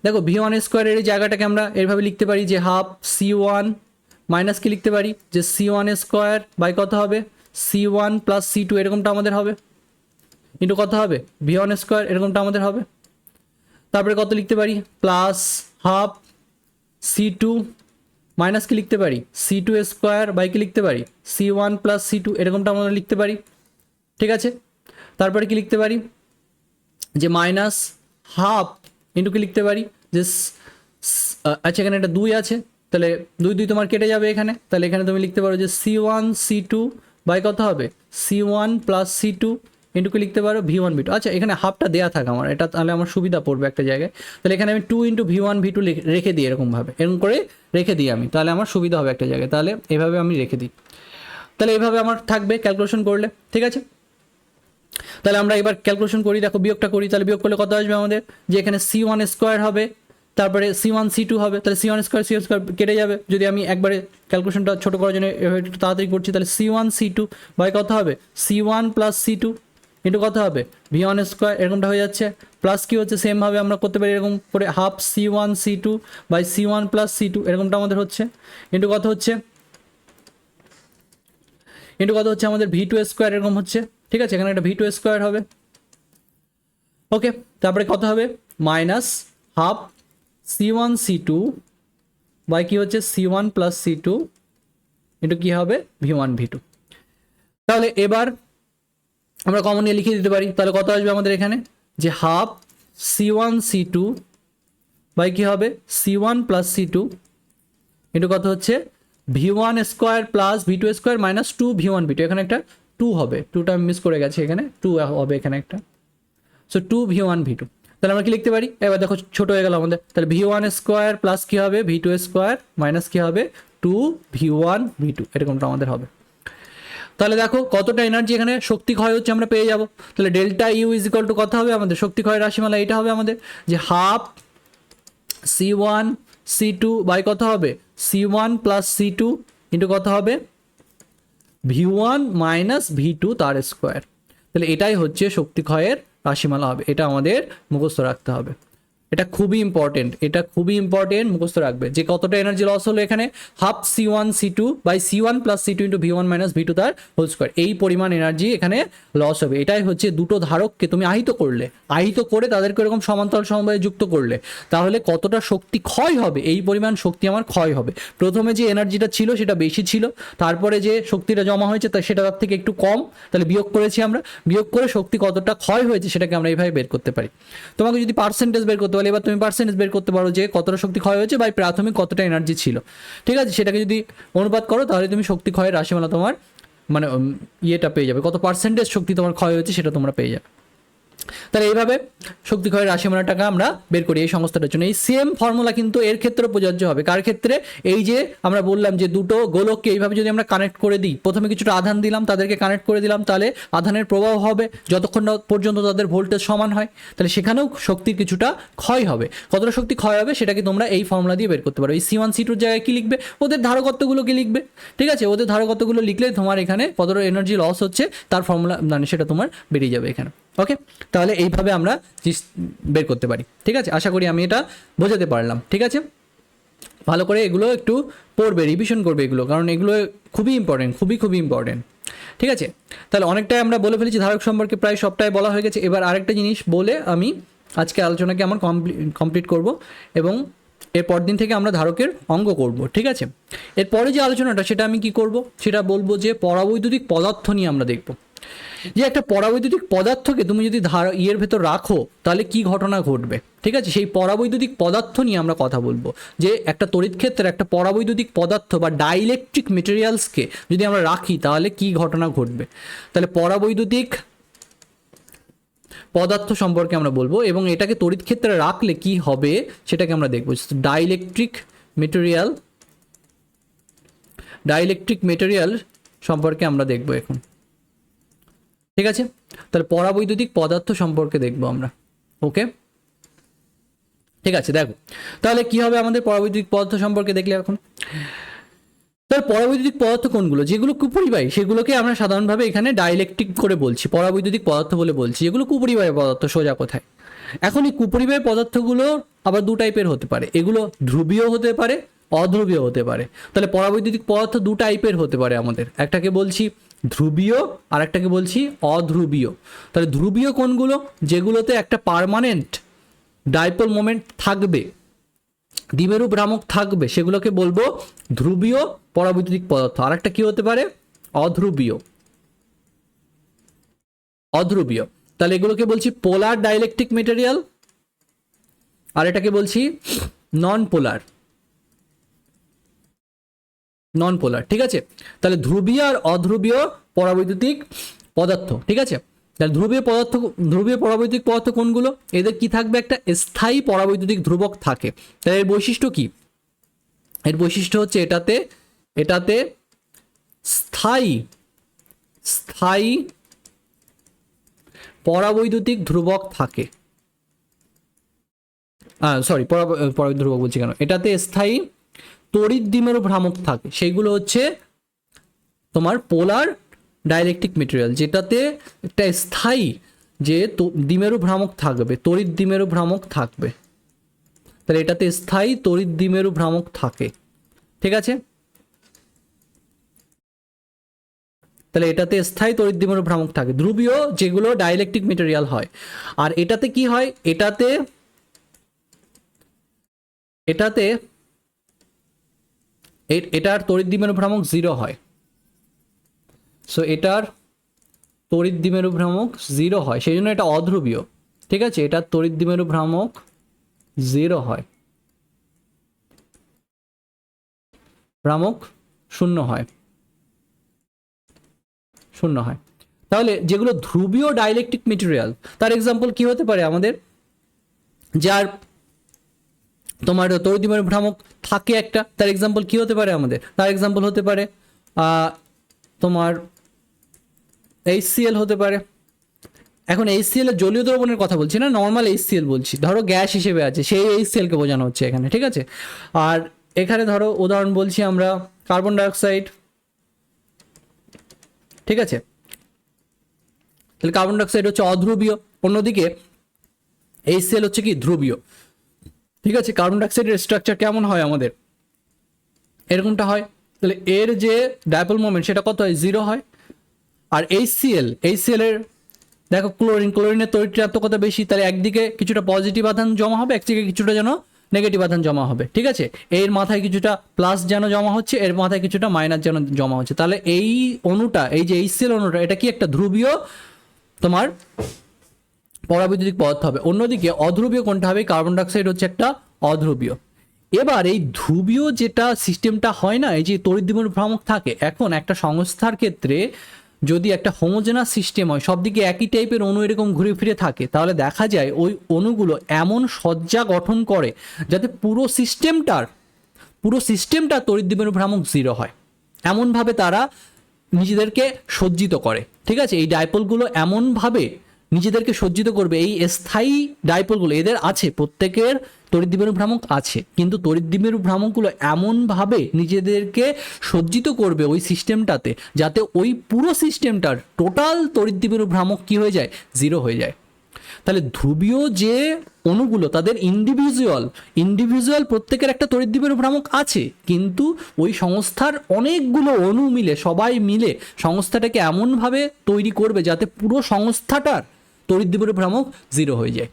দেখো ভি ওয়ান স্কোয়ারের এই জায়গাটাকে আমরা এভাবে লিখতে পারি যে হাফ সি ওয়ান মাইনাস কি লিখতে পারি যে সি ওয়ান স্কোয়ার বাই কত হবে C one plus C two এরকমটা আমাদের হবে, ইন্টু কত হবে ভি ওয়ান স্কোয়ার এরকমটা আমাদের হবে। তারপরে কত লিখতে পারি plus half C two minus কি লিখতে পারি সি টু স্কোয়ার বাই কি লিখতে পারি C one plus C two এরকমটা আমরা লিখতে পারি, ঠিক আছে। তারপরে কি লিখতে পারি যে মাইনাস হাফ ইন্টু কি লিখতে পারি যে আচ্ছা এখানে একটা দুই আছে, তাহলে দুই দুই তোমার কেটে যাবে এখানে, তাহলে এখানে তুমি লিখতে পারো যে C one C two by কত হবে C one plus C two into কি লিখতে পারো ভি ওয়ান ভি টু। আচ্ছা এখানে হাফটা দেওয়া থাকে আমার, এটা তাহলে আমার সুবিধা পড়বে একটা জায়গায়, তাহলে এখানে আমি two into V one V two রেখে দিই এরকমভাবে, এরকম করে রেখে দিই আমি, তাহলে আমার সুবিধা হবে একটা জায়গায়, তাহলে এভাবে আমি রেখে দিই, তাহলে এইভাবে আমার থাকবে ক্যালকুলেশন করলে, ঠিক আছে। তাহলে আমরা এবার ক্যালকুলেশন করি, দেখো বিয়োগটা করি, তাহলে বিয়োগ করলে কত আসবে আমাদের, যে এখানে সি ওয়ান স্কোয়ার হবে তারপরে সি ওয়ান সি টু হবে, তাহলে C one square C square কেটে যাবে, যদি আমি একবারে ক্যালকুলেশনটা ছোটো করার জন্য একটু তাড়াতাড়ি করছি, তাহলে C one C two by কত হবে C one plus C two into কত হবে ভি ওয়ান স্কোয়ার এরকমটা হয়ে যাচ্ছে, প্লাস কি হচ্ছে সেমভাবে আমরা করতে পারি এরকম করে half C one C two by C one plus C two এরকমটা আমাদের হচ্ছে, ইন্টু কত হচ্ছে আমাদের ভি টু স্কোয়ার এরকম হচ্ছে, ঠিক আছে, এখানে একটা ভি টু স্কোয়ার হবে, ওকে। তারপরে কত হবে minus half C one C two by কী হচ্ছে C one plus C two into কী হবে ভি ওয়ান ভি টু। তাহলে এবার আমরা কমন নিয়ে লিখে দিতে পারি, তাহলে কত আসবে আমাদের এখানে যে half C one C two by কী হবে C one plus C two into কত হচ্ছে V one square plus V two square minus two V one V two, এখানে একটা টু হবে, টুটা আমি মিস করে গেছি, এখানে টু হবে এখানে একটা, so two V one V two. তাহলে আমরা কি লিখতে পারি, এবার দেখো ছোটো হয়ে গেল আমাদের, তাহলে ভি ওয়ান স্কোয়ার প্লাস কী হবে ভি টু স্কোয়ার মাইনাস কী হবে two V one V two এরকমটা আমাদের হবে। তাহলে দেখো কতটা এনার্জি এখানে শক্তি ক্ষয় হচ্ছে আমরা পেয়ে যাব, তাহলে delta U is equal to কত হবে আমাদের শক্তি ক্ষয়ের রাশিমালা, এটা হবে আমাদের যে half C one C two by কত হবে C one plus C two into কত হবে V one minus V two তার স্কোয়ার, তাহলে এটাই হচ্ছে শক্তি ক্ষয়ের রাশিমালা হবে, এটা আমাদের মুখস্থ রাখতে হবে, এটা খুবই ইম্পর্টেন্ট, এটা খুবই ইম্পর্টেন্ট, মুখস্থ রাখবে যে কতটা এনার্জি লস হলো এখানে half C one C two by C one plus C two into V one minus V two তার হোল স্কোয়ার, এই পরিমাণ এনার্জি এখানে লস হবে। এটাই হচ্ছে দুটো ধারককে তুমি আহিত করলে, আহিত করে তাদেরকে এরকম সমান্তরাল সমবায়ে যুক্ত করলে তাহলে কতটা শক্তি ক্ষয় হবে, এই পরিমাণ শক্তি আমার ক্ষয় হবে। প্রথমে যে এনার্জিটা ছিল সেটা বেশি ছিল, তারপরে যে শক্তিটা জমা হয়েছে তা সেটা তার থেকে একটু কম, তাহলে বিয়োগ করেছি আমরা, বিয়োগ করে শক্তি কতটা ক্ষয় হয়েছে সেটাকে আমরা এইভাবে বের করতে পারি। তোমাকে যদি পার্সেন্টেজ বের করতে পারি, এবার তুমি পার্সেন্টেজ বের করতে পারো যে কতটা শক্তি ক্ষয় হয়েছে বা প্রাথমিক কতটা এনার্জি ছিল, ঠিক আছে, সেটাকে যদি অনুপাত করো তাহলে তুমি শক্তি ক্ষয়ের রাশিমালা তোমার মানে ইয়েটা পেয়ে যাবে, কত পার্সেন্টেজ শক্তি তোমার ক্ষয় হয়েছে সেটা তোমরা পেয়ে যাবে। তাহলে এইভাবে শক্তি ক্ষয়ের রাশিমালাটাকে আমরা বের করি এই সংস্থাটার জন্য। এই সেম ফর্মুলা কিন্তু এর ক্ষেত্রে প্রযোজ্য হবে। কার ক্ষেত্রে? এই যে আমরা বললাম যে দুটো গোলককে এইভাবে যদি আমরা কানেক্ট করে দিই, প্রথমে কিছুটা আধান দিলাম, তাদেরকে কানেক্ট করে দিলাম, তাহলে আধানের প্রবাহ হবে যতক্ষণ না পর্যন্ত তাদের ভোল্টেজ সমান হয়। তাহলে সেখানেও শক্তির কিছুটা ক্ষয় হবে। কতটা শক্তি ক্ষয় হবে সেটাকে তোমরা এই ফর্মুলা দিয়ে বের করতে পারো। এই C1 C2 জায়গায় কি লিখবে? ওদের ধারকত্বগুলোকে লিখবে। ঠিক আছে, ওদের ধারকত্বগুলো লিখলে তোমার এখানে কতটা এনার্জি লস হচ্ছে তার ফর্মুলা মানে সেটা তোমার বেরিয়ে যাবে এখানে। ওকে, তাহলে এইভাবে আমরা বের করতে পারি। ঠিক আছে, আশা করি আমি এটা বোঝাতে পারলাম। ঠিক আছে, ভালো করে এগুলো একটু পড়বে, রিভিশন করবে এগুলো, কারণ এগুলো খুবই ইম্পর্টেন্ট, খুবই ইম্পর্টেন্ট। ঠিক আছে, তাহলে অনেকটাই আমরা বলে ফেলেছি ধারক সম্পর্কে, প্রায় সবটাই বলা হয়ে গেছে। এবার আরেকটা জিনিস বলে আমি আজকে আলোচনাকে আমার কমপ্লিট করব এবং এরপর দিন থেকে আমরা ধারকের অঙ্ক করব। ঠিক আছে, এরপরে যে আলোচনাটা সেটা আমি কি করব, সেটা বলবো যে পরাবৈদ্যুতিক পদার্থ নিয়ে আমরা দেখব। যে একটা পরাবৈদ্যুতিক পদার্থকে তুমি যদি ইয়ের ভেতর রাখো তাহলে কি ঘটনা ঘটবে। ঠিক আছে, সেই পরাবৈদ্যুতিক পদার্থ নিয়ে আমরা কথা বলবো, যে একটা তড়িৎ ক্ষেত্রে একটা পরাবৈদ্যুতিক পদার্থ বা ডাইইলেকট্রিক মেটেরিয়ালসকে যদি আমরা রাখি তাহলে কি ঘটনা ঘটবে। তাহলে পরাবৈদ্যুতিক পদার্থ সম্পর্কে আমরা বলবো এবং এটাকে তড়িৎ ক্ষেত্রে রাখলে কি হবে সেটাকে আমরা দেখবো। ডাইইলেকট্রিক মেটেরিয়াল সম্পর্কে আমরা দেখবো এখন। ঠিক আছে, তাহলে পরাবৈদ্যুতিক পদার্থ সম্পর্কে দেখবো আমরা। ওকে, ঠিক আছে, দেখো তাহলে কি হবে আমাদের পরাবৈদ্যুতিক পদার্থ সম্পর্কে দেখলে এখন। তাহলে পরাবৈদ্যুতিক পদার্থ কোনগুলো? যেগুলো কুপরিবাহী সেগুলোকে আমরা সাধারণভাবে এখানে ডাইইলেকট্রিক করে বলছি, পরাবৈদ্যুতিক পদার্থ বলে বলছি, যেগুলো কুপরিবাহী পদার্থ সোজা কথায়। এখন এই কুপরিবাহী পদার্থগুলো আবার দু টাইপের হতে পারে, এগুলো ধ্রুবীয় হতে পারে, অধ্রুবীয় হতে পারে। তাহলে পরাবৈদ্যুতিক পদার্থ দু টাইপের হতে পারে আমাদের, একটাকে বলছি ধ্রুবীয় আর একটাকে বলছি অধ্রুবীয়। তাহলে ধ্রুবীয় কোনগুলো? যেগুলোতে একটা পার্মানেন্ট ডাইপোল মোমেন্ট থাকবে, দ্বিমেরু ভ্রামক থাকবে, সেগুলোকে বলবো ধ্রুবীয় পরাবৈদ্যুতিক পদার্থ। আর একটা কি হতে পারে? অধ্রুবীয়। তাহলে এগুলোকে বলছি পোলার ডাইইলেকট্রিক মেটেরিয়াল, আর এটাকে বলছি নন পোলার। ঠিক আছে, তাহলে ধ্রুবীয় আর অধ্রুবীয় পরাবৈদ্যুতিক পদার্থ। ঠিক আছে, তাহলে ধ্রুবীয় পরাবৈদ্যুতিক পদার্থ কোনগুলো? এদের কি থাকবে? একটা স্থায়ী পরাবৈদ্যুতিক ধ্রুবক থাকে। তাহলে এর বৈশিষ্ট্য কি? এর বৈশিষ্ট্য হচ্ছে এটাতে স্থায়ী পরাবৈদ্যুতিক ধ্রুবক থাকে। পরাবৈদ্যুতিক ধ্রুবক বলছি কেন, এটাতে স্থায়ী তড়িৎ দ্বিমেরু ভ্রামক থাকে। সেইগুলো হচ্ছে তোমার পোলার ডাইইলেকট্রিক মেটেরিয়াল, যেটাতে একটা স্থায়ী যে দ্বিমেরু ভ্রামক থাকবে, তড়িৎ দ্বিমেরু ভ্রামক থাকবে। তাহলে এটাতে স্থায়ী তড়িৎ দ্বিমেরু ভ্রামক থাকে। ঠিক আছে, তাহলে এটাতে স্থায়ী তড়িৎ দ্বিমেরু ভ্রামক থাকে, ধ্রুবীয় যেগুলো ডাইইলেকট্রিক মেটেরিয়াল হয়। আর এটাতে কি হয়? এটাতে এটার তড়িৎ দ্বিমেরু ভ্রামক 0 হয়। সো এটার তড়িৎ দ্বিমেরু ভ্রামক 0 হয়, সেই জন্য এটা অধ্রুবীয়। ঠিক আছে, এটার তড়িৎ দ্বিমেরু ভ্রামক 0 হয়, ভ্রামক 0 হয়। তাহলে যেগুলো ধ্রুবীয় ডাইইলেকট্রিক মেটেরিয়াল, তার এক্সাম্পল কি হতে পারে আমাদের? যার তোমার তড়িৎ দ্বিমেরু ভ্রামক থাকে একটা, তার এক্সাম্পল কি হতে পারে আমাদের? তার এক্সাম্পল হতে পারে তোমার HCl হতে পারে। এখন HCl এর জলীয় দ্রবণের কথা বলছি না, নর্মাল HCl বলছি, ধরো গ্যাস হিসেবে আছে সেই HCl কে বোঝানো হচ্ছে এখানে। ঠিক আছে, আর এখানে ধরো উদাহরণ বলছি আমরা কার্বন ডাইঅক্সাইড। ঠিক আছে, তাহলে কার্বন ডাইঅক্সাইড হচ্ছে অধ্রুবীয়, অন্যদিকে HCl হচ্ছে কি ধ্রুবীয়। ঠিক আছে, কার্বন ডাইঅক্সাইডের স্ট্রাকচার কেমন হয় আমাদের? এরকমটা হয়। তাহলে এর যে ডাইপোল মোমেন্ট সেটা কত হয়? 0 হয়। আর HCl এর দেখো ক্লোরিনের তড়িৎ ঋণাত্মকতা বেশি, তাহলে একদিকে কিছুটা পজিটিভ আধান জমা হবে, একদিকে কিছুটা যেন নেগেটিভ আধান জমা হবে। ঠিক আছে, এর মাথায় কিছুটা প্লাস যেন জমা হচ্ছে, এর মাথায় কিছুটা মাইনাস যেন জমা হচ্ছে। তাহলে এই অণুটা, এই যে HCl অণুটা, এটা কি একটা ধ্রুবীয় তোমার পরাবৈদ্যুতিক পদার্থ হবে। অন্যদিকে অধ্রুবীয় কোনটা হবে? কার্বন ডাইঅক্সাইড হচ্ছে একটা অধ্রুবীয়। এবার এই ধ্রুবীয় যেটা সিস্টেমটা হয় না, এই যে তড়িৎ দ্বিমেরু ভ্রামক থাকে, এখন একটা সংস্থার ক্ষেত্রে যদি একটা হোমোজেনাস সিস্টেম হয়, সব দিকে একই টাইপের অণু এরকম ঘুরে ফিরে থাকে, তাহলে দেখা যায় ওই অণুগুলো এমন সজ্জা গঠন করে যাতে পুরো সিস্টেমটা তড়িৎ দ্বিমেরু ভ্রামক 0 হয়। এমনভাবে তারা নিজেদেরকে সজ্জিত করে, ঠিক আছে। এই ডাইপোলগুলো এমনভাবে নিজেদেরকে সজ্জিত করবে, এই স্থায়ী ডাইপোলগুলো এদের আছে, প্রত্যেকের তড়িৎ দ্বিমেরু ভ্রামক আছে, কিন্তু তড়িৎ দ্বিমেরু ভ্রামকগুলো এমনভাবে নিজেদেরকে সজ্জিত করবে ওই সিস্টেমটাতে যাতে ওই পুরো সিস্টেমটার টোটাল তড়িৎ দ্বিমেরু ভ্রামক কী হয়ে যায়, 0 হয়ে যায়। তাহলে ধ্রুবীয় যে অণুগুলো তাদের ইন্ডিভিজুয়াল প্রত্যেকের একটা তড়িৎ দ্বিমেরু ভ্রামক আছে, কিন্তু ওই সংস্থার অনেকগুলো অণু মিলে সবাই মিলে সংস্থাটাকে এমনভাবে তৈরি করবে যাতে পুরো সংস্থাটার তড়িৎ দ্বিমেরু ভ্রামক 0 হয়ে যায়,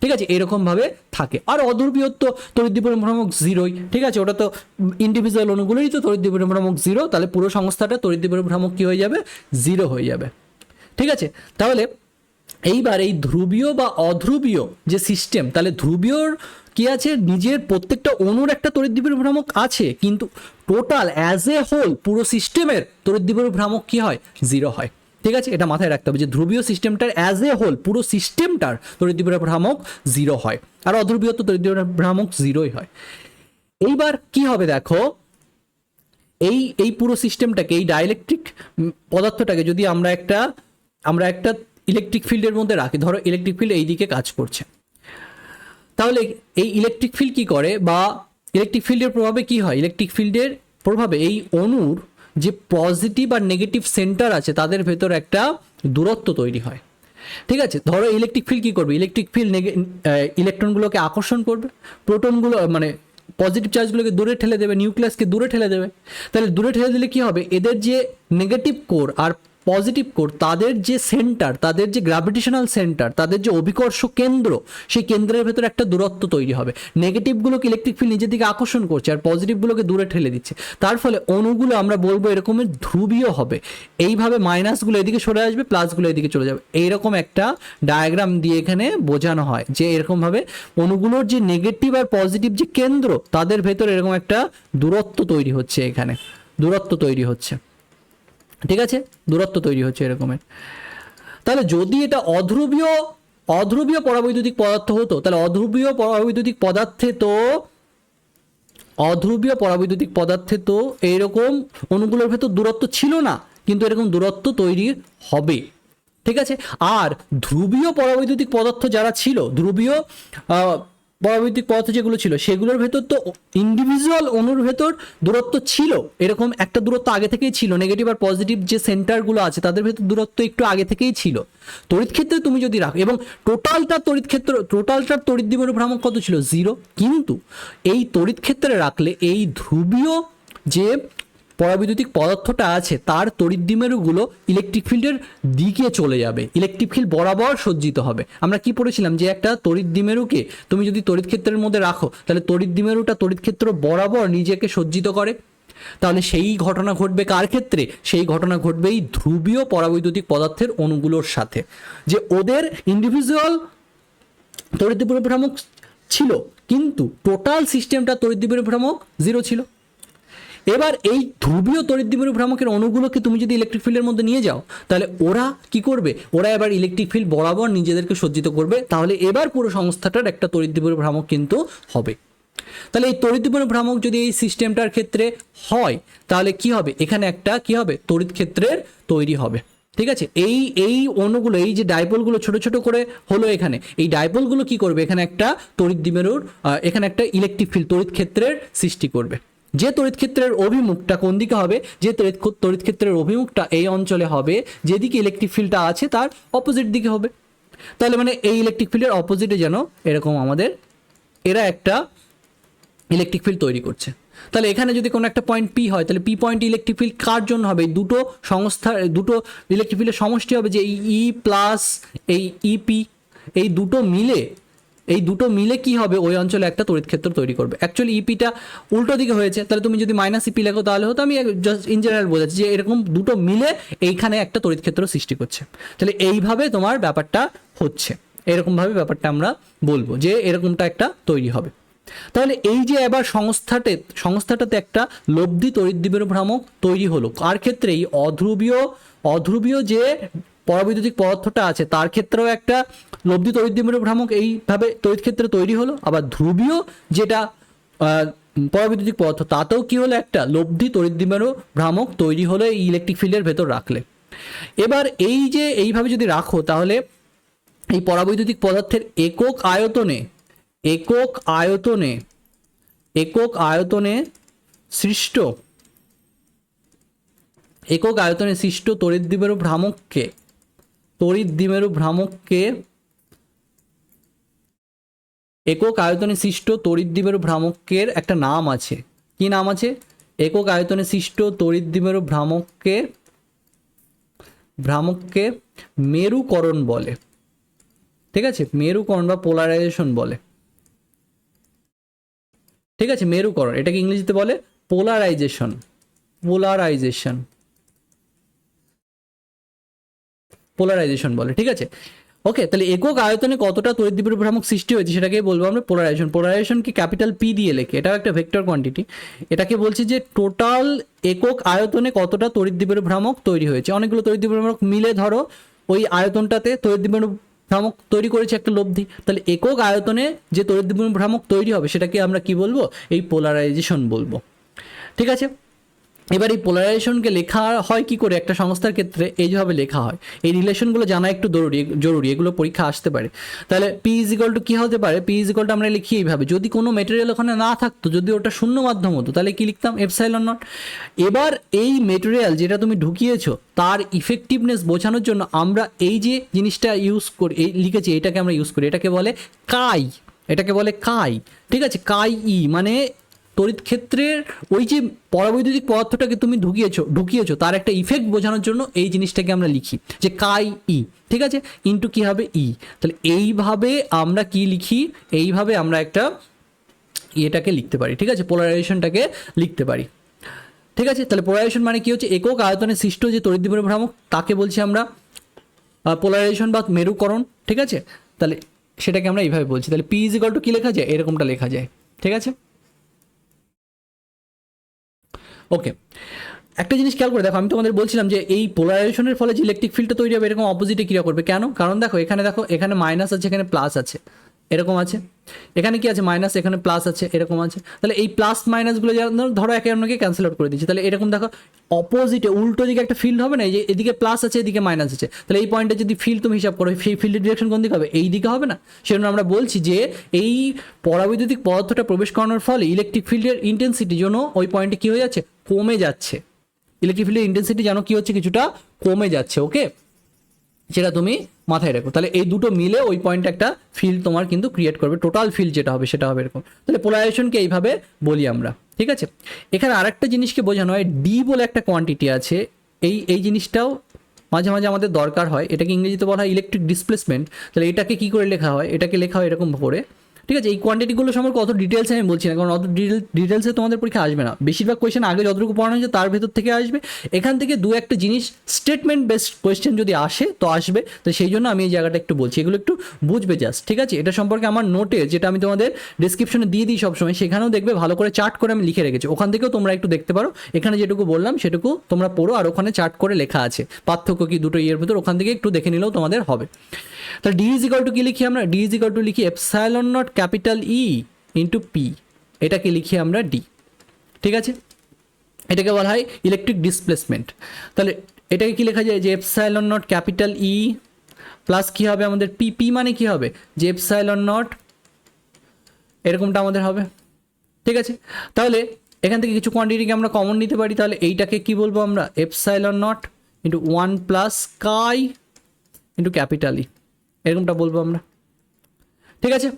ঠিক আছে। এরকমভাবে থাকে। আর অধ্রুবীয় তো তড়িৎ দ্বিমেরু ভ্রামক 0ই, ঠিক আছে, ওটা তো ইন্ডিভিজুয়াল অণুগুলোরই তো তড়িৎ দ্বিমেরু ভ্রামক 0, তাহলে পুরো সংস্থাটা তড়িৎ দ্বিমেরু ভ্রামক কী হয়ে যাবে, 0 হয়ে যাবে, ঠিক আছে। তাহলে এইবার এই ধ্রুবীয় বা অধ্রুবীয় যে সিস্টেম, তাহলে ধ্রুবীয়র কি আছে, নিজের প্রত্যেকটা অণুর একটা তড়িৎ দ্বিমেরু ভ্রামক আছে, কিন্তু টোটাল অ্যাজ এ হোল পুরো সিস্টেমের তড়িৎ দ্বিমেরু ভ্রামক কি হয়, 0 হয়, ঠিক আছে। এটা মাথায় রাখতে হবে যে ধ্রুবীয় সিস্টেমটার অ্যাজ এ হোল পুরো সিস্টেমটার তড়িৎ দ্বিমেরু ভ্রামক 0 হয়, আর অধ্রুবীয় তো তড়িৎ দ্বিমেরু ভ্রামক 0ই হয়। এইবার কি হবে দেখো, এই পুরো সিস্টেমটাকে, এই ডাইইলেকট্রিক পদার্থটাকে যদি আমরা একটা ইলেকট্রিক ফিল্ডের মধ্যে রাখি, ধরো ইলেকট্রিক ফিল্ড এই দিকে কাজ করছে, তাহলে এই ইলেকট্রিক ফিল্ড কি করে, বা ইলেকট্রিক ফিল্ডের প্রভাবে কি হয়, ইলেকট্রিক ফিল্ডের প্রভাবে এই অণুর যে পজিটিভ আর নেগেটিভ সেন্টার আছে তাদের ভেতর একটা দূরত্ব তৈরি হয়, ঠিক আছে। ধরো ইলেকট্রিক ফিল্ড কি করবে, ইলেকট্রিক ফিল্ড ইলেকট্রনগুলোকে আকর্ষণ করবে, প্রোটনগুলো মানে পজিটিভ চার্জগুলোকে দূরে ঠেলে দেবে, নিউক্লিয়াসকে দূরে ঠেলে দেবে। তাহলে দূরে ঠেলে দিলে কি হবে, এদের যে নেগেটিভ কোর আর পজিটিভ কোর, তাদের যে সেন্টার, তাদের যে গ্র্যাভিটেশনাল সেন্টার, তাদের যে অভিকর্ষ কেন্দ্র, সেই কেন্দ্রের ভেতরে একটা দূরত্ব তৈরি হবে। নেগেটিভগুলোকে ইলেকট্রিক ফিল্ড নিজের দিকে আকর্ষণ করছে আর পজিটিভগুলোকে দূরে ঠেলে দিচ্ছে, তার ফলে অণুগুলো আমরা বলবো এরকমের ধ্রুবীয় হবে। এইভাবে মাইনাসগুলো এদিকে সরে আসবে, প্লাসগুলো এদিকে চলে যাবে। এইরকম একটা ডায়াগ্রাম দিয়ে এখানে বোঝানো হয় যে এরকমভাবে অণুগুলোর যে নেগেটিভ আর পজিটিভ যে কেন্দ্র, তাদের ভেতরে এরকম একটা দূরত্ব তৈরি হচ্ছে, এখানে দূরত্ব তৈরি হচ্ছে, ঠিক আছে, দূরত্ব তৈরি হচ্ছে এরকমের। তাহলে যদি এটা অধ্রুবীয় পরাবৈদ্যুতিক পদার্থ হতো, তাহলে অধ্রুবীয় পরাবৈদ্যুতিক পদার্থে তো এইরকম অণুগুলোর ভেতর দূরত্ব ছিল না, কিন্তু এরকম দূরত্ব তৈরি হবে, ঠিক আছে। আর ধ্রুবীয় পরাবৈদ্যুতিক পদার্থ যারা ছিল, ধ্রুবীয় পরাবৈদ্যুতিক পদার্থ যেগুলো ছিল, সেগুলোর ভেতর তো ইন্ডিভিজুয়াল অণুর ভেতর দূরত্ব ছিল, এরকম একটা দূরত্ব আগে থেকেই ছিল, নেগেটিভ আর পজিটিভ যে সেন্টারগুলো আছে তাদের ভেতর দূরত্ব একটু আগে থেকেই ছিল। তড়িৎ ক্ষেত্রে তুমি যদি রাখো, এবং টোটালটার তড়িৎ দ্বিমেরু ভ্রামক কত ছিল, 0, কিন্তু এই তড়িৎ ক্ষেত্রে রাখলে এই ধ্রুবীয় যে পরাবৈদ্যুতিক পদার্থটা আছে তার তড়িৎ দ্বিমেরুগুলো ইলেকট্রিক ফিল্ডের দিকে চলে যাবে, ইলেকট্রিক ফিল্ড বরাবর সজ্জিত হবে। আমরা কি পড়েছিলাম যে একটা তড়িৎ দ্বিমেরুকে তুমি যদি তড়িৎ ক্ষেত্রের মধ্যে রাখো, তাহলে তড়িৎ দ্বিমেরুটা তড়িৎ ক্ষেত্র বরাবর নিজেকে সজ্জিত করে। তাহলে সেই ঘটনা ঘটবে কার ক্ষেত্রে, সেই ঘটনা ঘটবে এই ধ্রুবীয় পরাবৈদ্যুতিক পদার্থের অণুগুলোর সাথে, যে ওদের ইন্ডিভিজুয়াল তড়িৎ দ্বিমেরু ভ্রামক ছিল, কিন্তু টোটাল সিস্টেমটা তড়িৎ দ্বিমেরু ভ্রামক 0 ছিল। এবার এই ধ্রুবীয় তড়িৎ দ্বিমেরু ভ্রামকের অণুগুলোকে তুমি যদি ইলেকট্রিক ফিল্ডের মধ্যে নিয়ে যাও, তাহলে ওরা কি করবে, ওরা এবার ইলেকট্রিক ফিল্ড বরাবর নিজেদেরকে সজ্জিত করবে, তাহলে এবার পুরো সংস্থাটার একটা তড়িৎ দ্বিমেরু ভ্রামক কিন্তু হবে। তাহলে এই তড়িৎ দ্বিমেরু ভ্রামক যদি এই সিস্টেমটার ক্ষেত্রে হয়, তাহলে কি হবে, এখানে একটা কি হবে, তড়িৎ ক্ষেত্রের তৈরি হবে, ঠিক আছে। এই অণুগুলো, এই যে ডাইপোলগুলো ছোট ছোট করে হলো এখানে, এই ডাইপোলগুলো কি করবে, এখানে একটা তড়িৎ দ্বিমেরুর এখানে একটা ইলেকট্রিক ফিল্ড তড়িৎ ক্ষেত্রের সৃষ্টি করবে। যে তড়িৎ ক্ষেত্রের অভিমুখটা কোন দিকে হবে, যে তড়িৎ ক্ষেত্রের অভিমুখটা এই অঞ্চলে হবে, যেদিকে ইলেকট্রিক ফিল্ডটা আছে তার অপোজিট দিকে হবে। তাহলে মানে এই ইলেকট্রিক ফিল্ডের অপোজিটে যেন এরকম এরা একটা ইলেকট্রিক ফিল্ড তৈরি করছে। তাহলে এখানে যদি কোনো একটা পয়েন্ট পি হয়, তাহলে পি পয়েন্ট ইলেকট্রিক ফিল্ড কার জন্য হবে, দুটো ইলেকট্রিক ফিল্ডের সমষ্টি হবে, যে এই ই প্লাস এই ইপি, এই দুটো মিলে কি হবে, ওই অঞ্চলে একটা তড়িৎ ক্ষেত্র তৈরি করবে। অ্যাকচুয়ালি ইপিটা উল্টো দিকে হয়েছে, তাহলে তুমি যদি মাইনাস ইপি লেখো তাহলে হতো, আমি জাস্ট ইন জেনারেল বোঝাচ্ছি যে এরকম দুটো মিলে এইখানে একটা তড়িৎ ক্ষেত্র সৃষ্টি করছে। তাহলে এইভাবে তোমার ব্যাপারটা হচ্ছে, এরকমভাবে ব্যাপারটা আমরা বলবো যে এরকমটা একটা তৈরি হবে। তাহলে এই যে এবার সংস্থাটাতে একটা লব্ধি তড়িৎদ্বিমেরু ভ্রামক তৈরি হলো, কার ক্ষেত্রে? এই অধ্রুবীয় যে পরাবৈদ্যুতিক পদার্থটা আছে তার ক্ষেত্রেও একটা লব্ধি তড়িৎদ্বিমেরু ভ্রামক এইভাবে তড়িৎ ক্ষেত্রে তৈরি হলো, আবার ধ্রুবীয় যেটা পরাবৈদ্যুতিক পদার্থ তাতেও কি হলো, একটা লব্ধি তড়িৎদ্বিমেরু ভ্রামক তৈরি হলো এই ইলেকট্রিক ফিল্ডের ভেতর রাখলে। এবার এই যে এইভাবে যদি রাখো তাহলে এই পরাবৈদ্যুতিক পদার্থের একক আয়তনে সৃষ্ট তড়িৎদ্বিমেরু ভ্রামকের একটা নাম আছে। কি নাম আছে? একক আয়তনে সৃষ্ট তড়িৎদ্বিমেরু ভ্রামককে মেরুকরণ বলে। ঠিক আছে, মেরুকরণ বা পোলারাইজেশন বলে। ঠিক আছে, মেরুকরণ, এটাকে ইংরেজিতে বলে পোলারাইজেশন বলে। ঠিক আছে, ওকে। তাহলে একক আয়তনে কতটা তড়িৎদ্বিমেরু ভ্রামক সৃষ্টি হয়েছে সেটাকে বলবো আমরা পোলারাইজেশনকে ক্যাপিটাল পি দিয়ে লেখে, এটাও একটা ভেক্টর কোয়ান্টিটি। এটাকে বলছি যে টোটাল একক আয়তনে কতটা তড়িৎদ্বিমেরু ভ্রামক তৈরি হয়েছে। অনেকগুলো তড়িৎদ্বিমেরু ভ্রামক মিলে ধরো ওই আয়তনটাতে তড়িৎদ্বিমেরু ভ্রামক তৈরি করেছে একটা লব্ধি, তাহলে একক আয়তনে যে তড়িৎদ্বিমেরু ভ্রামক তৈরি হবে সেটাকে আমরা কি বলবো? এই পোলারাইজেশন বলবো। ঠিক আছে, এবার এই পোলারাইজেশনকে লেখা হয় কি করে একটা সংস্থার ক্ষেত্রে? এইভাবে লেখা হয়। এই রিলেশনগুলো জানা একটু জরুরি, এগুলো পরীক্ষা আসতে পারে। তাহলে পি ইজ ইকুয়াল টু কী হতে পারে? পি ইজ ইকুয়াল টু আমরা লিখি এইভাবে, যদি কোনো মেটেরিয়াল ওখানে না থাকতো, যদি ওটা শূন্য মাধ্যম হতো তাহলে কি লিখতাম? Epsilon not. এবার এই মেটেরিয়াল যেটা তুমি ঢুকিয়েছো তার ইফেক্টিভনেস বোঝানোর জন্য আমরা এই যে জিনিসটা ইউজ করি, এই লিখেছি, এটাকে আমরা ইউজ করি, এটাকে বলে কাই। ঠিক আছে, কাই ই, মানে তড়িৎ ক্ষেত্রের ওই যে পরাবৈদ্যুতিক পদার্থটাকে তুমি ঢুকিয়েছো তার একটা ইফেক্ট বোঝানোর জন্য এই জিনিসটাকে আমরা লিখি যে কাই ই। ঠিক আছে, ইন্টু কি হবে? ই। তাহলে এইভাবে আমরা কি লিখি? এইভাবে আমরা একটা এটাকে লিখতে পারি। ঠিক আছে, পোলারাইজেশনটাকে লিখতে পারি। ঠিক আছে, তাহলে পোলারাইজেশন মানে কি হচ্ছে? একক আয়তনে সৃষ্ট যে তড়িৎদ্বিমেরু ভ্রামক তাকে বলছি আমরা পোলারাইজেশন বা মেরুকরণ। ঠিক আছে, তাহলে সেটাকে আমরা এইভাবে বলছি। তাহলে পি ইজ ইকুয়াল টু কি লেখা যায়? এরকমটা লেখা যায়। ঠিক আছে, ওকে। একটা জিনিস খেয়াল করে দেখো, আমি তোমাদের বলছিলাম যে এই পোলারাইজেশনের ফলে যে ইলেকট্রিক ফিল্ডটা তৈরি হবে এরকম অপোজিটে ক্রিয়া করবে। কেন? কারণ দেখো এখানে মাইনাস আছে, এখানে প্লাস আছে, এরকম আছে। এখানে কি আছে? মাইনাস, এখানে প্লাস আছে, এরকম আছে। তাহলে এই প্লাস মাইনাসগুলো ধরো একে অন্যকে ক্যান্সেল আউট করে দিচ্ছি, তাহলে এরকম দেখো অপোজিটে উল্টো দিকে একটা ফিল্ড হবে না? এই যে এদিকে প্লাস আছে, এদিকে মাইনাস আছে, তাহলে এই পয়েন্টে যদি ফিল্ড তুমি হিসাব করো, সেই ফিল্ডের ডিরেকশন কোন দিকে হবে? এই দিকে হবে না? সেজন্য আমরা বলছি যে এই পরাবৈদ্যুতিক পদার্থটা প্রবেশ করানোর ফলে ইলেকট্রিক ফিল্ডের ইন্টেন্সিটি যেন ওই পয়েন্টে কি হয়ে যাচ্ছে? কমে যাচ্ছে। ইলেকট্রিক ফিল্ডের ইন্টেন্সিটি যেন কি হচ্ছে? কিছুটা কমে যাচ্ছে। ওকে, সেটা তুমি মাথায় রাখো। তাহলে এই দুটো মিলে ওই পয়েন্টে একটা ফিল্ড তোমার কিন্তু ক্রিয়েট করবে, টোটাল ফিল্ড যেটা হবে সেটা হবে এরকম। তাহলে পোলারাইজেশনকে এইভাবে বলি আমরা। ঠিক আছে, এখানে আরেকটা জিনিসকে বোঝানো হয়, ডি বলে একটা কোয়ান্টিটি আছে। এই জিনিসটাও মাঝে মাঝে আমাদের দরকার হয়। এটাকে ইংরেজিতে বলা হয় ইলেকট্রিক ডিসপ্লেসমেন্ট। তাহলে এটাকে কি করে লেখা হয়? এটাকে লেখা হয় এরকম করে। ঠিক আছে, এই কোয়ান্টিটিগুলো সম্পর্কে অত ডিটেলসে আমি বলছি না, কারণ অত ডিটেলসে তোমাদের পরীক্ষা আসবে না। বেশিরভাগ কোয়েশ্চেন আগে যতটুকু পড়ানো হয়েছে তার ভেতর থেকে আসবে। এখান থেকে দু একটা জিনিস স্টেটমেন্ট বেসড কোয়েশ্চেন যদি আসে তো আসবে, তো সেই জন্য আমি এই জায়গাটা একটু বলছি, এগুলো একটু বুঝবে জাস্ট। ঠিক আছে, এটা সম্পর্কে আমার নোটে যেটা আমি তোমাদের ডিসক্রিপশনে দিয়ে দিই সবসময়, সেখানেও দেখবে ভালো করে চার্ট করে আমি লিখে রেখেছি, ওখান থেকেও তোমরা একটু দেখতে পারো। এখানে যেটুকু বললাম সেটুকু তোমরা পড়ো, আর ওখানে চার্ট করে লেখা আছে পার্থক্য কি দুটো ইয়ের ভেতর, ওখান থেকে একটু দেখে নিলেও তোমাদের হবে। তাহলে ডি ইজ ইকুয়াল টু কি লিখি আমরা? ডি ইজ ইকুয়াল টু লিখি epsilon not capital E into P, এটাকে লিখি আমরা ডি। ঠিক আছে, এটাকে বলা হয় ইলেকট্রিক ডিসপ্লেসমেন্ট। তাহলে এটাকে কি লেখা যায়? যে epsilon not capital E plus কি হবে আমাদের? পি। পি মানে কি হবে? যে এপসাইলন নট, এরকমটা আমাদের হবে। ঠিক আছে, তাহলে এখান থেকে কিছু কোয়ান্টিটিকে আমরা কমন নিতে পারি। তাহলে এইটাকে কি বলবো আমরা? Epsilon naught into 1 plus chi into capital E, এরকমটা বলবো আমরা। ঠিক আছে,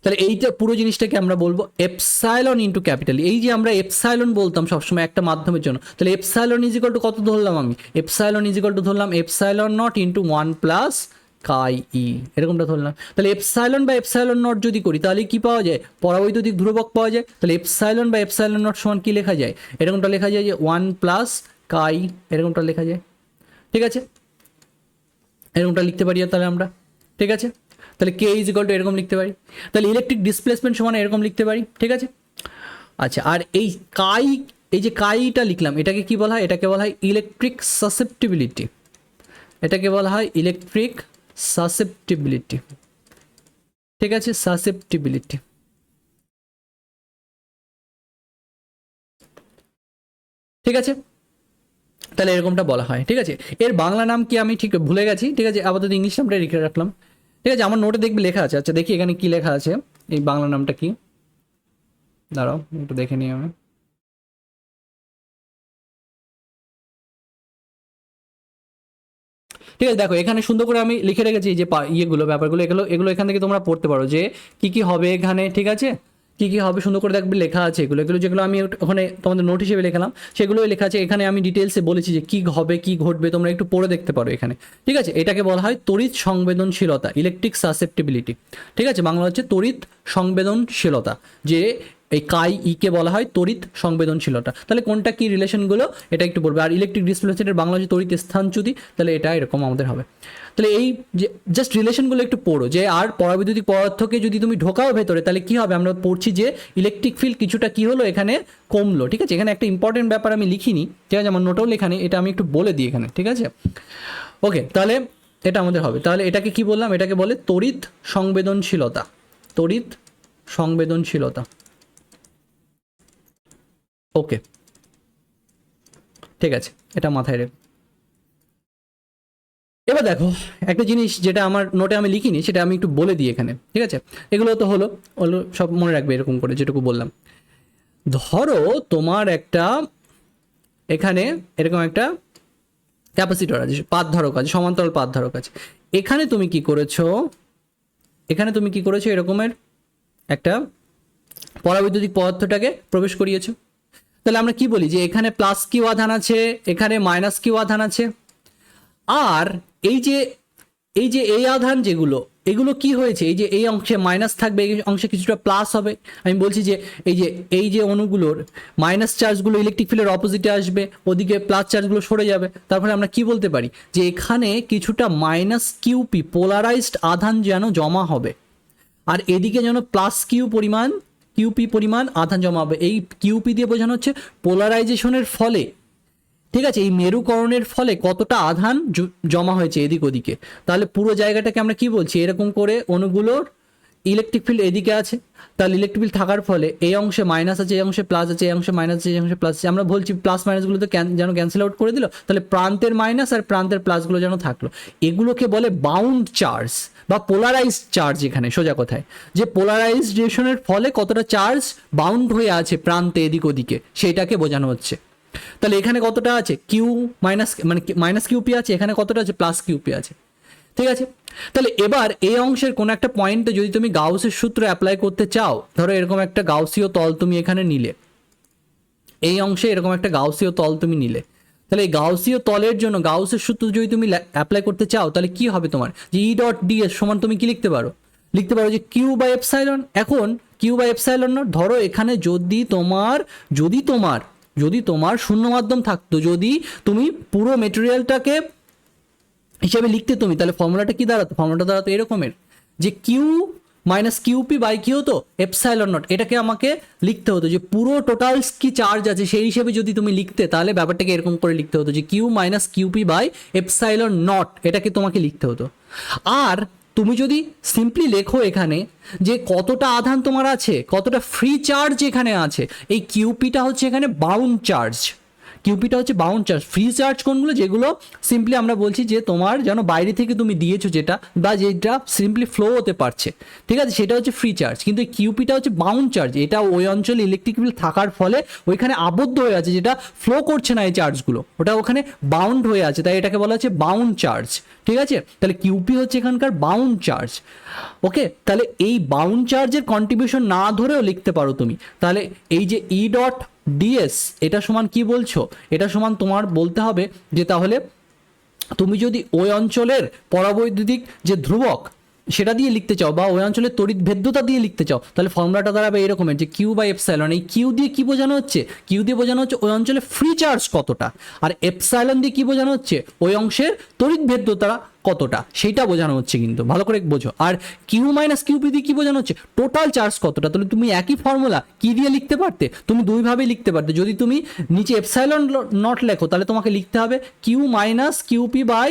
তাহলে এইটা পুরো জিনিসটাকে আমরা বলবো এপসাইলন ইন্টু ক্যাপিটাল। এই যে আমরা এপসাইলন বলতাম সবসময় একটা মাধ্যমের জন্য, তাহলে এপসাইলন ইজ ইকুয়াল টু কত ধরলাম আমি? এপসাইলন ইজ ইকুয়াল টু ধরলাম এপসাইলন নট ইন্টু 1 প্লাস কাই ই, এরকমটা ধরলাম। তাহলে এপসাইলন বা এপসাইলন নট যদি করি তাহলে কি পাওয়া যায়? পরাবৈদ্যুতিক ধ্রুবক পাওয়া যায়। তাহলে এপসাইলন বা এপসাইলন নট সমান কি লেখা যায়? এরকমটা লেখা যায় যে 1 প্লাস কাই, এরকমটা লেখা যায়। ঠিক আছে, এরকমটা লিখতে পারি তাহলে আমরা। ঠিক আছে, তাহলে কে ইজ ইকুয়াল টু এরকম লিখতে পারি, তাহলে ইলেকট্রিক ডিসপ্লেসমেন্ট সমান এরকম লিখতে পারি, ঠিক আছে। আচ্ছা, আর এই কাই, এই যে কাইটা লিখলাম এটাকে কি বলা হয়, এটাকে বলা হয় ইলেকট্রিক সাসেপ্টিবিলিটি, এটাকে বলা হয় ইলেকট্রিক সাসেপ্টিবিলিটি, ঠিক আছে, সাসেপ্টিবিলিটি। ঠিক আছে, তাহলে এরকমটা বলা হয়, ঠিক আছে। এর বাংলা নাম কি আমি ঠিক ভুলে গেছি, ঠিক আছে, আপাতত ইংলিশ নামটা লিখে রাখলাম, ঠিক আছে। আমার নোটে দেখবে লেখা আছে। আচ্ছা দেখি এখানে কি লেখা আছে, এই বাংলা নামটা কি, দাঁড়াও একটু দেখে নিই আমি। ঠিক আছে, দেখো এখানে সুন্দর করে আমি লিখে রেখেছি যে ইয়েগুলো, ব্যাপারগুলো, এগুলো এগুলো এখান থেকে তোমরা পড়তে পারো যে কি কি হবে এখানে, ঠিক আছে, কি কি হবে সুন্দর করে দেখবে লেখা আছে। এগুলো এগুলো যেগুলো আমি ওখানে তোমাদের নোট হিসেবে লিখলাম সেগুলোই লেখা আছে এখানে। আমি ডিটেলসে বলেছি যে কি হবে কি ঘটবে, তোমরা একটু পড়ে দেখতে পারো এখানে, ঠিক আছে। এটাকে বলা হয় তড়িৎ সংবেদনশীলতা, ইলেকট্রিক সাসেপ্টিবিলিটি, ঠিক আছে, বাংলা হচ্ছে তড়িৎ সংবেদনশীলতা, যে এই কাই ইকে বলা হয় তড়িৎ সংবেদনশীলতা। তাহলে কোনটা কি রিলেশনগুলো এটা একটু বলবে। আর ইলেকট্রিক ডিসপ্লেসমেন্টের বাংলা হচ্ছে তড়িৎ স্থানচ্যুতি, তাহলে এটা এরকম আমাদের হবে। তাহলে এই যে জাস্ট রিলেশনগুলো একটু পড়ো, যে আর পরাবৈদ্যুতিক পদার্থকে যদি তুমি ঢোকাও ভেতরে তাহলে কি হবে, আমরা পড়ছি যে ইলেকট্রিক ফিল্ড কিছুটা কি হলো এখানে কমলো, ঠিক আছে। এখানে একটা ইম্পর্টেন্ট ব্যাপার আমি লিখিনি, ঠিক আছে, আমার নোটেও লেখা নেই, এটা আমি একটু বলে দিই এখানে, ঠিক আছে। ওকে, তাহলে এটা আমাদের হবে। তাহলে এটাকে কি বললাম, এটাকে বলে তড়িৎ সংবেদনশীলতা, তড়িৎ সংবেদনশীলতা। ওকে, ঠিক আছে, এটা মাথায় রেখো। এবার দেখো একটা জিনিস যেটা আমার নোটে আমি লিখিনি সেটা আমি একটু বলে দিই এখানে, ঠিক আছে। এগুলো তো হলো হলো সব মনে রাখবে এরকম করে যেটুকু বললাম। ধরো তোমার একটা এখানে এরকম একটা ক্যাপাসিটর আছে, পাত ধারক আছে, সমান্তরাল পাত ধারক আছে। এখানে তুমি কি করেছো, এখানে তুমি কি করেছো, এরকমের একটা পরাবৈদ্যুতিক পদার্থটাকে প্রবেশ করিয়েছো। তাহলে আমরা কি বলি যে এখানে প্লাস কিউ আধান আছে, এখানে মাইনাস কিউ আধান আছে। আর এই যে এই যে এই আধান যেগুলো, এগুলো কি হয়েছে, এই যে এই অংশে মাইনাস থাকবে, এই অংশে কিছুটা প্লাস হবে। আমি বলছি যে এই যে অণুগুলোর মাইনাস চার্জগুলো ইলেকট্রিক ফিল্ডের অপোজিটে আসবে, ওদিকে প্লাস চার্জগুলো সরে যাবে। তারপরে আমরা কি বলতে পারি যে এখানে কিছুটা মাইনাস কিউপি পোলারাইজড আধান যেন জমা হবে, আর এদিকে যেন প্লাস কিউপি পরিমাণ আধান জমা হবে। এই কিউপি দিয়ে বোঝানো হচ্ছে পোলারাইজেশনের ফলে, ঠিক আছে, এই মেরুকরণের ফলে কতটা আধান জমা হয়েছে এদিক ওদিকে। তাহলে পুরো জায়গাটাকে আমরা কি বলছি, এরকম করে অণুগুলোর ইলেকট্রিক ফিল্ড এদিকে আছে, তাহলে ইলেকট্রিক ফিল্ড থাকার ফলে এই অংশে মাইনাস আছে, এই অংশে প্লাস আছে, এই অংশে মাইনাস আছে, এই অংশে প্লাস আছে। আমরা বলছি প্লাস মাইনাসগুলো তো যেন ক্যান্সেল আউট করে দিল, তাহলে প্রান্তের মাইনাস আর প্রান্তের প্লাসগুলো যেন থাকলো। এগুলোকে বলে বাউন্ড চার্জ বা পোলারাইজড চার্জ। এখানে সোজা কথায় যে পোলারাইজেশনের ফলে কতটা চার্জ বাউন্ড হয়ে আছে প্রান্তে এদিক ওদিকে, সেইটাকে বোঝানো হচ্ছে। তাহলে এখানে কতটা আছে কিউ মাইনাস, মানে মাইনাস কিউপি আছে, এখানে কতটা আছে প্লাস কিউপি আছে, ঠিক আছে। তাহলে এবার এই অংশের কোনো একটা পয়েন্টে যদি তুমি গাউসের সূত্র অ্যাপ্লাই করতে চাও, ধরো এরকম একটা গাউসীয় তল তুমি এখানে নিলে, এই অংশে এরকম একটা গাউসীয় তল তুমি নিলে, তাহলে এই গাউসীয় তলের জন্য গাউসের সূত্র যদি তুমি অ্যাপ্লাই করতে চাও তাহলে কি হবে তোমার, যে ই ডট ডিএস সমান তুমি কি লিখতে পারো, লিখতে পারো যে কিউ বাই এপসাইলন। এখন কিউ বাই এপসাইলন নট, ধরো এখানে যদি তোমার শূন্য মাধ্যম থাকতো, যদি তুমি পুরো মেটেরিয়ালটাকে হিসেবে লিখতে তুমি, তাহলে ফর্মুলাটা কি দাঁড়াতো, ফর্মুলাটা দাঁড়াতো এরকমের যে কিউ মাইনাস কিউপি বাই কি হতো এপসাইলন নট। এটাকে আমাকে লিখতে হতো যে পুরো টোটাল কি চার্জ আছে সেই হিসেবে যদি তুমি লিখতে, তাহলে ব্যাপারটাকে এরকম করে লিখতে হতো যে Q minus Q P by epsilon naught, এটাকে তোমাকে লিখতে হতো। আর তুমি যদি সিম্পলি লেখো এখানে যে কতটা আধান তোমার আছে, কতটা ফ্রি চার্জ এখানে আছে, এই কিউপিটা হচ্ছে এখানে বাউন্ড চার্জ, কিউপিটা হচ্ছে বাউন্ড চার্জ। ফ্রি চার্জ কোনগুলো, যেগুলো সিম্পলি আমরা বলছি যে তোমার যেন বাইরে থেকে তুমি দিয়েছো যেটা, বা যেটা সিম্পলি ফ্লো হতে পারছে, ঠিক আছে, সেটা হচ্ছে ফ্রি চার্জ। কিন্তু কিউপিটা হচ্ছে বাউন্ড চার্জ, এটা ওই অঞ্চলে ইলেকট্রিক ফিল্ড থাকার ফলে ওইখানে আবদ্ধ হয়ে আছে, যেটা ফ্লো করছে না এই চার্জগুলো, ওটা ওখানে বাউন্ড হয়ে আছে, তাই এটাকে বলা হচ্ছে বাউন্ড চার্জ, ঠিক আছে। তাহলে কিউপি হচ্ছে এখানকার বাউন্ড চার্জ। ওকে, তাহলে এই বাউন্ড চার্জের কন্ট্রিবিউশন না ধরেও লিখতে পারো তুমি। তাহলে এই যে ই ডট ডিএস এটা সমান কি বলছো, এটা সমান তোমার বলতে হবে যে তাহলে তুমি যদি ওই অঞ্চলের পরাবৈদ্যুতিক যে ধ্রুবক, সেটা দিয়ে লিখতে চাও বা ওই অঞ্চলের তড়িৎ ভেদ্যতা দিয়ে লিখতে চাও, তাহলে ফর্মুলাটা দাঁড়াবে এরকমের যে কিউ বাই এপসাইলন। এই কিউ দিয়ে কি বোঝানো হচ্ছে? কিউ দিয়ে বোঝানো হচ্ছে ওই অঞ্চলে ফ্রি চার্জ কতটা, আর এপসাইলন দিয়ে কি বোঝানো হচ্ছে? ওই অংশের তড়িৎ ভেদ্যতা কতটা, সেইটা বোঝানো হচ্ছে। কিন্তু ভালো করে বোঝো। আর কিউ মাইনাস কিউপি দিয়ে কি বোঝানো হচ্ছে? টোটাল চার্জ কতটা। তাহলে তুমি একই ফর্মুলা কি দিয়ে লিখতে পারতে? তুমি দুইভাবেই লিখতে পারতে। যদি তুমি নিচে এপসাইলন নট লেখো তাহলে তোমাকে লিখতে হবে Q minus Q P by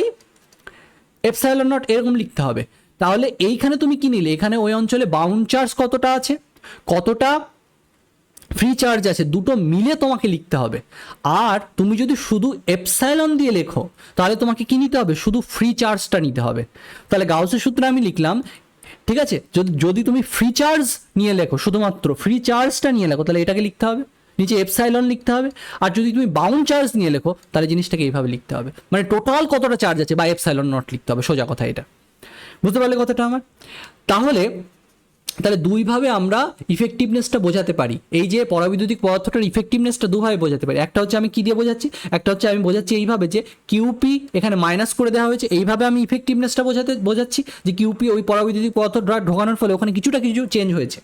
epsilon naught, এরকম লিখতে হবে। তাহলে এইখানে তুমি কি নিলে? এখানে ওই অঞ্চলে বাউন্ড চার্জ কতটা আছে, কতটা ফ্রি চার্জ আছে, দুটো মিলে তোমাকে লিখতে হবে। আর তুমি যদি শুধু এপসাইলন দিয়ে লেখো তাহলে তোমাকে কি নিতে হবে? শুধু ফ্রি চার্জটা নিতে হবে। তাহলে গাউসের সূত্রে আমি লিখলাম, ঠিক আছে? যদি তুমি ফ্রি চার্জ নিয়ে লেখো, শুধুমাত্র ফ্রি চার্জটা নিয়ে লেখো, তাহলে এটাকে লিখতে হবে, নিচে এপসাইলন লিখতে হবে। আর যদি তুমি বাউন্ড চার্জ নিয়ে লেখো তাহলে জিনিসটাকে এইভাবে লিখতে হবে, মানে টোটাল কতটা চার্জ আছে বা এপসাইলন নট লিখতে হবে। সোজা কথা এটা, বুঝতে পারলে কথাটা আমার? তাহলে দুইভাবে আমরা ইফেক্টিভনেসটা বোঝাতে পারি। এই যে পরাবৈদ্যুতিক পদার্থটার ইফেক্টিভনেসটা দুভাবে বোঝাতে পারি। একটা হচ্ছে আমি কি দিয়ে বোঝাচ্ছি, একটা হচ্ছে আমি বোঝাচ্ছি এইভাবে যে কিউপি এখানে মাইনাস করে দেওয়া হয়েছে, এইভাবে আমি ইফেক্টিভনেসটা বোঝাচ্ছি যে কিউপি ওই পরাবৈদ্যুতিক পদার্থ ঢোকানোর ফলে ওখানে কিছু চেঞ্জ হয়েছে,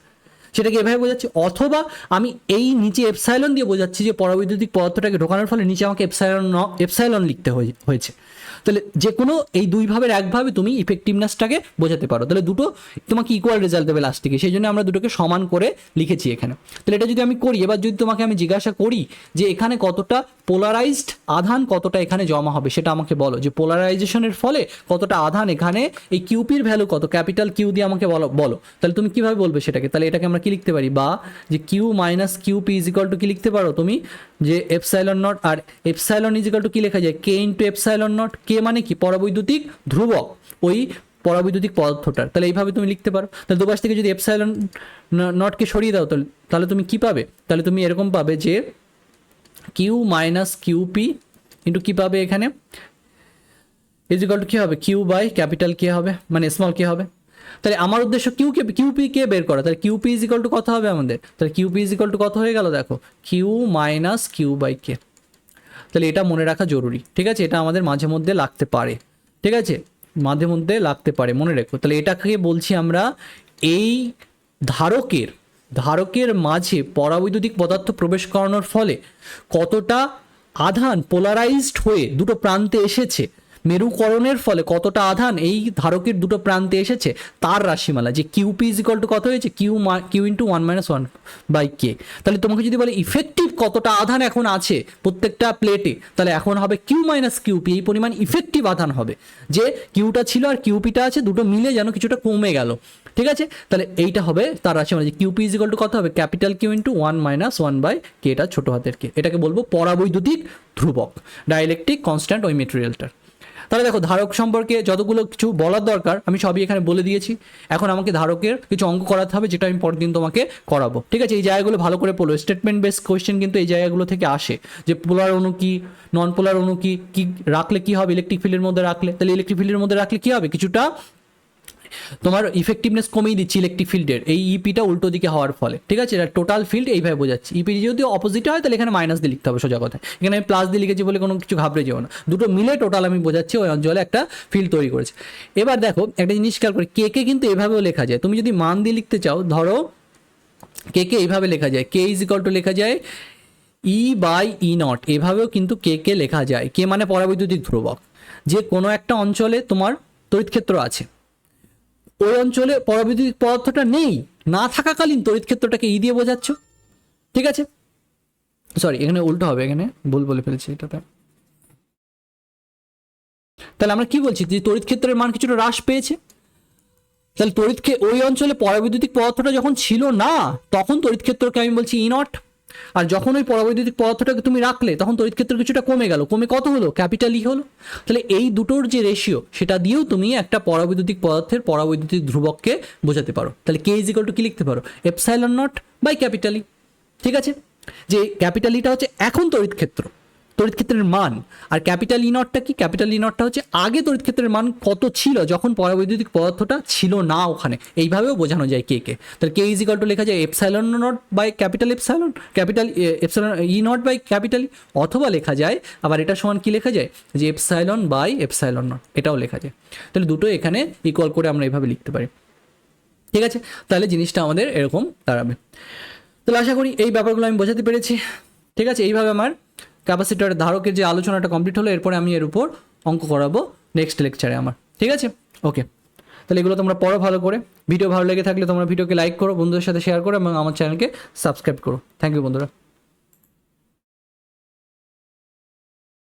সেটাকে এভাবে বোঝাচ্ছি। অথবা আমি এই নিচে এপসাইলন দিয়ে বোঝাচ্ছি যে পরাবৈদ্যুতিক পদার্থটাকে ঢোকানোর ফলে নিচে আমাকে এপসাইলন লিখতে হয়েছে। তাহলে যে কোনো এই দুইভাবের একভাবে তুমি ইফেক্টিভনেসটাকে বোঝাতে পারো। তাহলে দুটো তোমাকে ইকুয়াল রেজাল্ট দেবে লাস্ট থেকে, সেই জন্য আমরা দুটোকে সমান করে লিখেছি এখানে। তাহলে এটা যদি আমি করি, এবার যদি তোমাকে আমি জিজ্ঞাসা করি যে এখানে কতটা পোলারাইজড আধান কতটা এখানে জমা হবে, সেটা আমাকে বলো। যে পোলারাইজেশনের ফলে কতটা আধান এখানে, এই কিউপির ভ্যালু কত, ক্যাপিটাল কিউ দিয়ে আমাকে বলো। তাহলে তুমি কিভাবে বলবে সেটাকে? তাহলে এটাকে আমরা কি লিখতে পারি, বা যে Q minus Q P is equal to কি লিখতে পারো তুমি, যে এপসাইলন নট, আর এপসাইলন ইজ ইকাল টু কি লেখা যায়? K into epsilon naught. K মানে কি? পরাবৈদ্যুতিক ধ্রুবক ওই পরাবৈদ্যুতিক পদার্থটার। তাহলে এইভাবে তুমি লিখতে পারো। তাহলে দুপাশ থেকে যদি এপসাইলন নটকে সরিয়ে দাও তাহলে তুমি কি পাবে? তাহলে তুমি এরকম পাবে যে কিউ মাইনাস কিউপি ইন্টু কি পাবে এখানে, ইজ ইকাল টু কি হবে? কিউ বাই ক্যাপিটাল কে হবে, মানে স্মল কে হবে। তাহলে আমার উদ্দেশ্য কিউপি কে বের করা। তাহলে কিউপি ইজ ইকাল টু কত হবে আমাদের? তাহলে কিউপি ইজ ইকাল টু কত হয়ে গেল দেখো, কিউ মাইনাস কিউ বাই কে। তাহলে এটা মনে রাখা জরুরি, ঠিক আছে? এটা আমাদের মাঝে মধ্যে লাগতে পারে, ঠিক আছে? মাঝে মধ্যে লাগতে পারে, মনে রেখো। তাহলে এটাকে বলছি আমরা এই ধারকের মাঝে পরাবৈদ্যুতিক পদার্থ প্রবেশ করানোর ফলে কতটা আধান পোলারাইজড হয়ে দুটো প্রান্তে এসেছে, মেরুকরণের ফলে কতটা আধান এই ধারকের দুটো প্রান্তে এসেছে তার রাশিমালা। যে কিউপি ইজ ইকাল টু কত হয়েছে? Q into 1-1/k। তাহলে তোমাকে যদি বলে ইফেক্টিভ কতটা আধান এখন আছে প্রত্যেকটা প্লেটে, তাহলে এখন হবে কিউ মাইনাস কিউপি, এই পরিমাণ ইফেক্টিভ আধান হবে। যে কিউটা ছিল আর কিউপিটা আছে, দুটো মিলে যেন কিছুটা কমে গেল, ঠিক আছে? তাহলে এইটা হবে তার রাশিমালা, যে কিউপি ইজ ইকাল টু কত হবে? ক্যাপিটাল কিউ ইন্টু 1-1/k, এটা ছোট হাতের কে। এটাকে বলবো পরাবৈদ্যুতিক ধ্রুবক, ডাইইলেকট্রিক কনস্ট্যান্ট ওই মেটেরিয়ালটার। তাহলে দেখো ধারক সম্পর্কে যতগুলো কিছু বলার দরকার আমি সবই এখানে বলে দিয়েছি। এখন আমাকে ধারকের কিছু অঙ্ক করাতে হবে, যেটা আমি পরের দিন তোমাকে করাবো, ঠিক আছে? এই জায়গাগুলো ভালো করে পড়ো। স্টেটমেন্ট বেস কোয়েশ্চেন কিন্তু এই জায়গাগুলো থেকে আসে, যে পোলার অণু কি, নন পোলার অণু কি, কি রাখলে কি হবে ইলেকট্রিক ফিল্ডের মধ্যে রাখলে। তাহলে ইলেকট্রিক ফিল্ডের মধ্যে রাখলে কি হবে? কিছুটা তোমার ইফেক্টিভনেস কমিয়ে দিচ্ছি ইলেকট্রিক ফিল্ডের, এই ইপিটা উল্টো দিকে হওয়ার ফলে, ঠিক আছে? এটা টোটাল ফিল্ড এইভাবে বোঝাচ্ছি। ইপি যদি অপোজিট হয় তাহলে এখানে মাইনাস দিয়ে লিখতে হবে, সোজা কথা। এখানে আমি প্লাস দিয়ে লিখেছি বলে কোনো কিছু ঘাবড়ে যাবো না, দুটো মিলে টোটাল আমি বোঝাচ্ছি ওই অঞ্চলে একটা ফিল্ড তৈরি করেছে। এবার দেখো একটা জিনিস খেয়াল করে, কে কিন্তু এভাবেও লেখা যায়। তুমি যদি মান দিয়ে লিখতে চাও, ধরো কে এইভাবে লেখা যায়, কে ইজ ইকাল টু লেখা যায় ই বাই ই নট, এভাবেও কিন্তু কে লেখা যায়। কে মানে পরাবৈদ্যুতিক ধ্রুবক। যে কোনো একটা অঞ্চলে তোমার তড়িৎ ক্ষেত্র আছে, ওই অঞ্চলে পরাবৈদ্যুতিক পদার্থটা নেই, না থাকাকালীন তড়িৎ ক্ষেত্রটাকে ই দিয়ে বোঝাচ্ছ, ঠিক আছে? সরি, এখানে উল্টো হবে, এখানে ভুল বলে ফেলেছি এটাতে। তাহলে আমরা কি বলছি? যে তড়িৎ ক্ষেত্রের মান কিছুটা হ্রাস পেয়েছে। তাহলে ওই অঞ্চলে পরাবৈদ্যুতিক পদার্থটা যখন ছিল না, তখন তড়িৎ ক্ষেত্রকে আমি বলছি ই নট। আর যখন ওই পরাবৈদ্যুতিক পদার্থটাকে তুমি রাখলে তখন তড়িৎ ক্ষেত্র কিছুটা কমে গেল, কমে কত হলো? ক্যাপিটাল ই হলো। তাহলে এই দুটোর যে রেশিও, সেটা দিয়েও তুমি একটা পরাবৈদ্যুতিক পদার্থের পরাবৈদ্যুতিক ধ্রুবককে বোঝাতে পারো। তাহলে কে ইজ ইকাল টু কি লিখতে পারো? Epsilon naught by capital E, ঠিক আছে? যে ক্যাপিটাল ইটা হচ্ছে এখন তড়িৎ ক্ষেত্র, তড়িৎ ক্ষেত্রের মান। আর ক্যাপিটাল ই নটটা কি? ক্যাপিটাল ই নটটা হচ্ছে আগে তড়িৎ ক্ষেত্রের মান কত ছিল যখন পরাবৈদ্যুতিক পদার্থটা ছিল না ওখানে, এইভাবেও বোঝানো যায় কে কে। তাহলে কে ইজ ইকাল টু লেখা যায় epsilon naught by capital epsilon, capital epsilon E naught by capital, অথবা লেখা যায় আবার এটা সমান কি লেখা যায় যে এপসাইলন বাই এপসাইলন নট, এটাও লেখা যায়। তাহলে দুটো এখানে ইকুয়াল করে আমরা এইভাবে লিখতে পারি। ঠিক আছে, তাহলে জিনিসটা আমাদের এরকম দাঁড়াবে। তাহলে আশা করি এই ব্যাপারগুলো আমি বোঝাতে পেরেছি। ঠিক আছে, এইভাবে আমার ক্যাপাসিটর ধারকের যে আলোচনাটা কমপ্লিট হলো, এরপরে আমি এর উপর অঙ্ক করাবো নেক্সট লেকচারে আমার। ঠিক আছে, ওকে। তাহলে এগুলো তোমরা পড়ো ভালো করে। ভিডিও ভালো লেগে থাকলে তোমরা ভিডিওকে লাইক করো, বন্ধুদের সাথে শেয়ার করো এবং আমার চ্যানেলকে সাবস্ক্রাইব করো। থ্যাংক ইউ বন্ধুরা।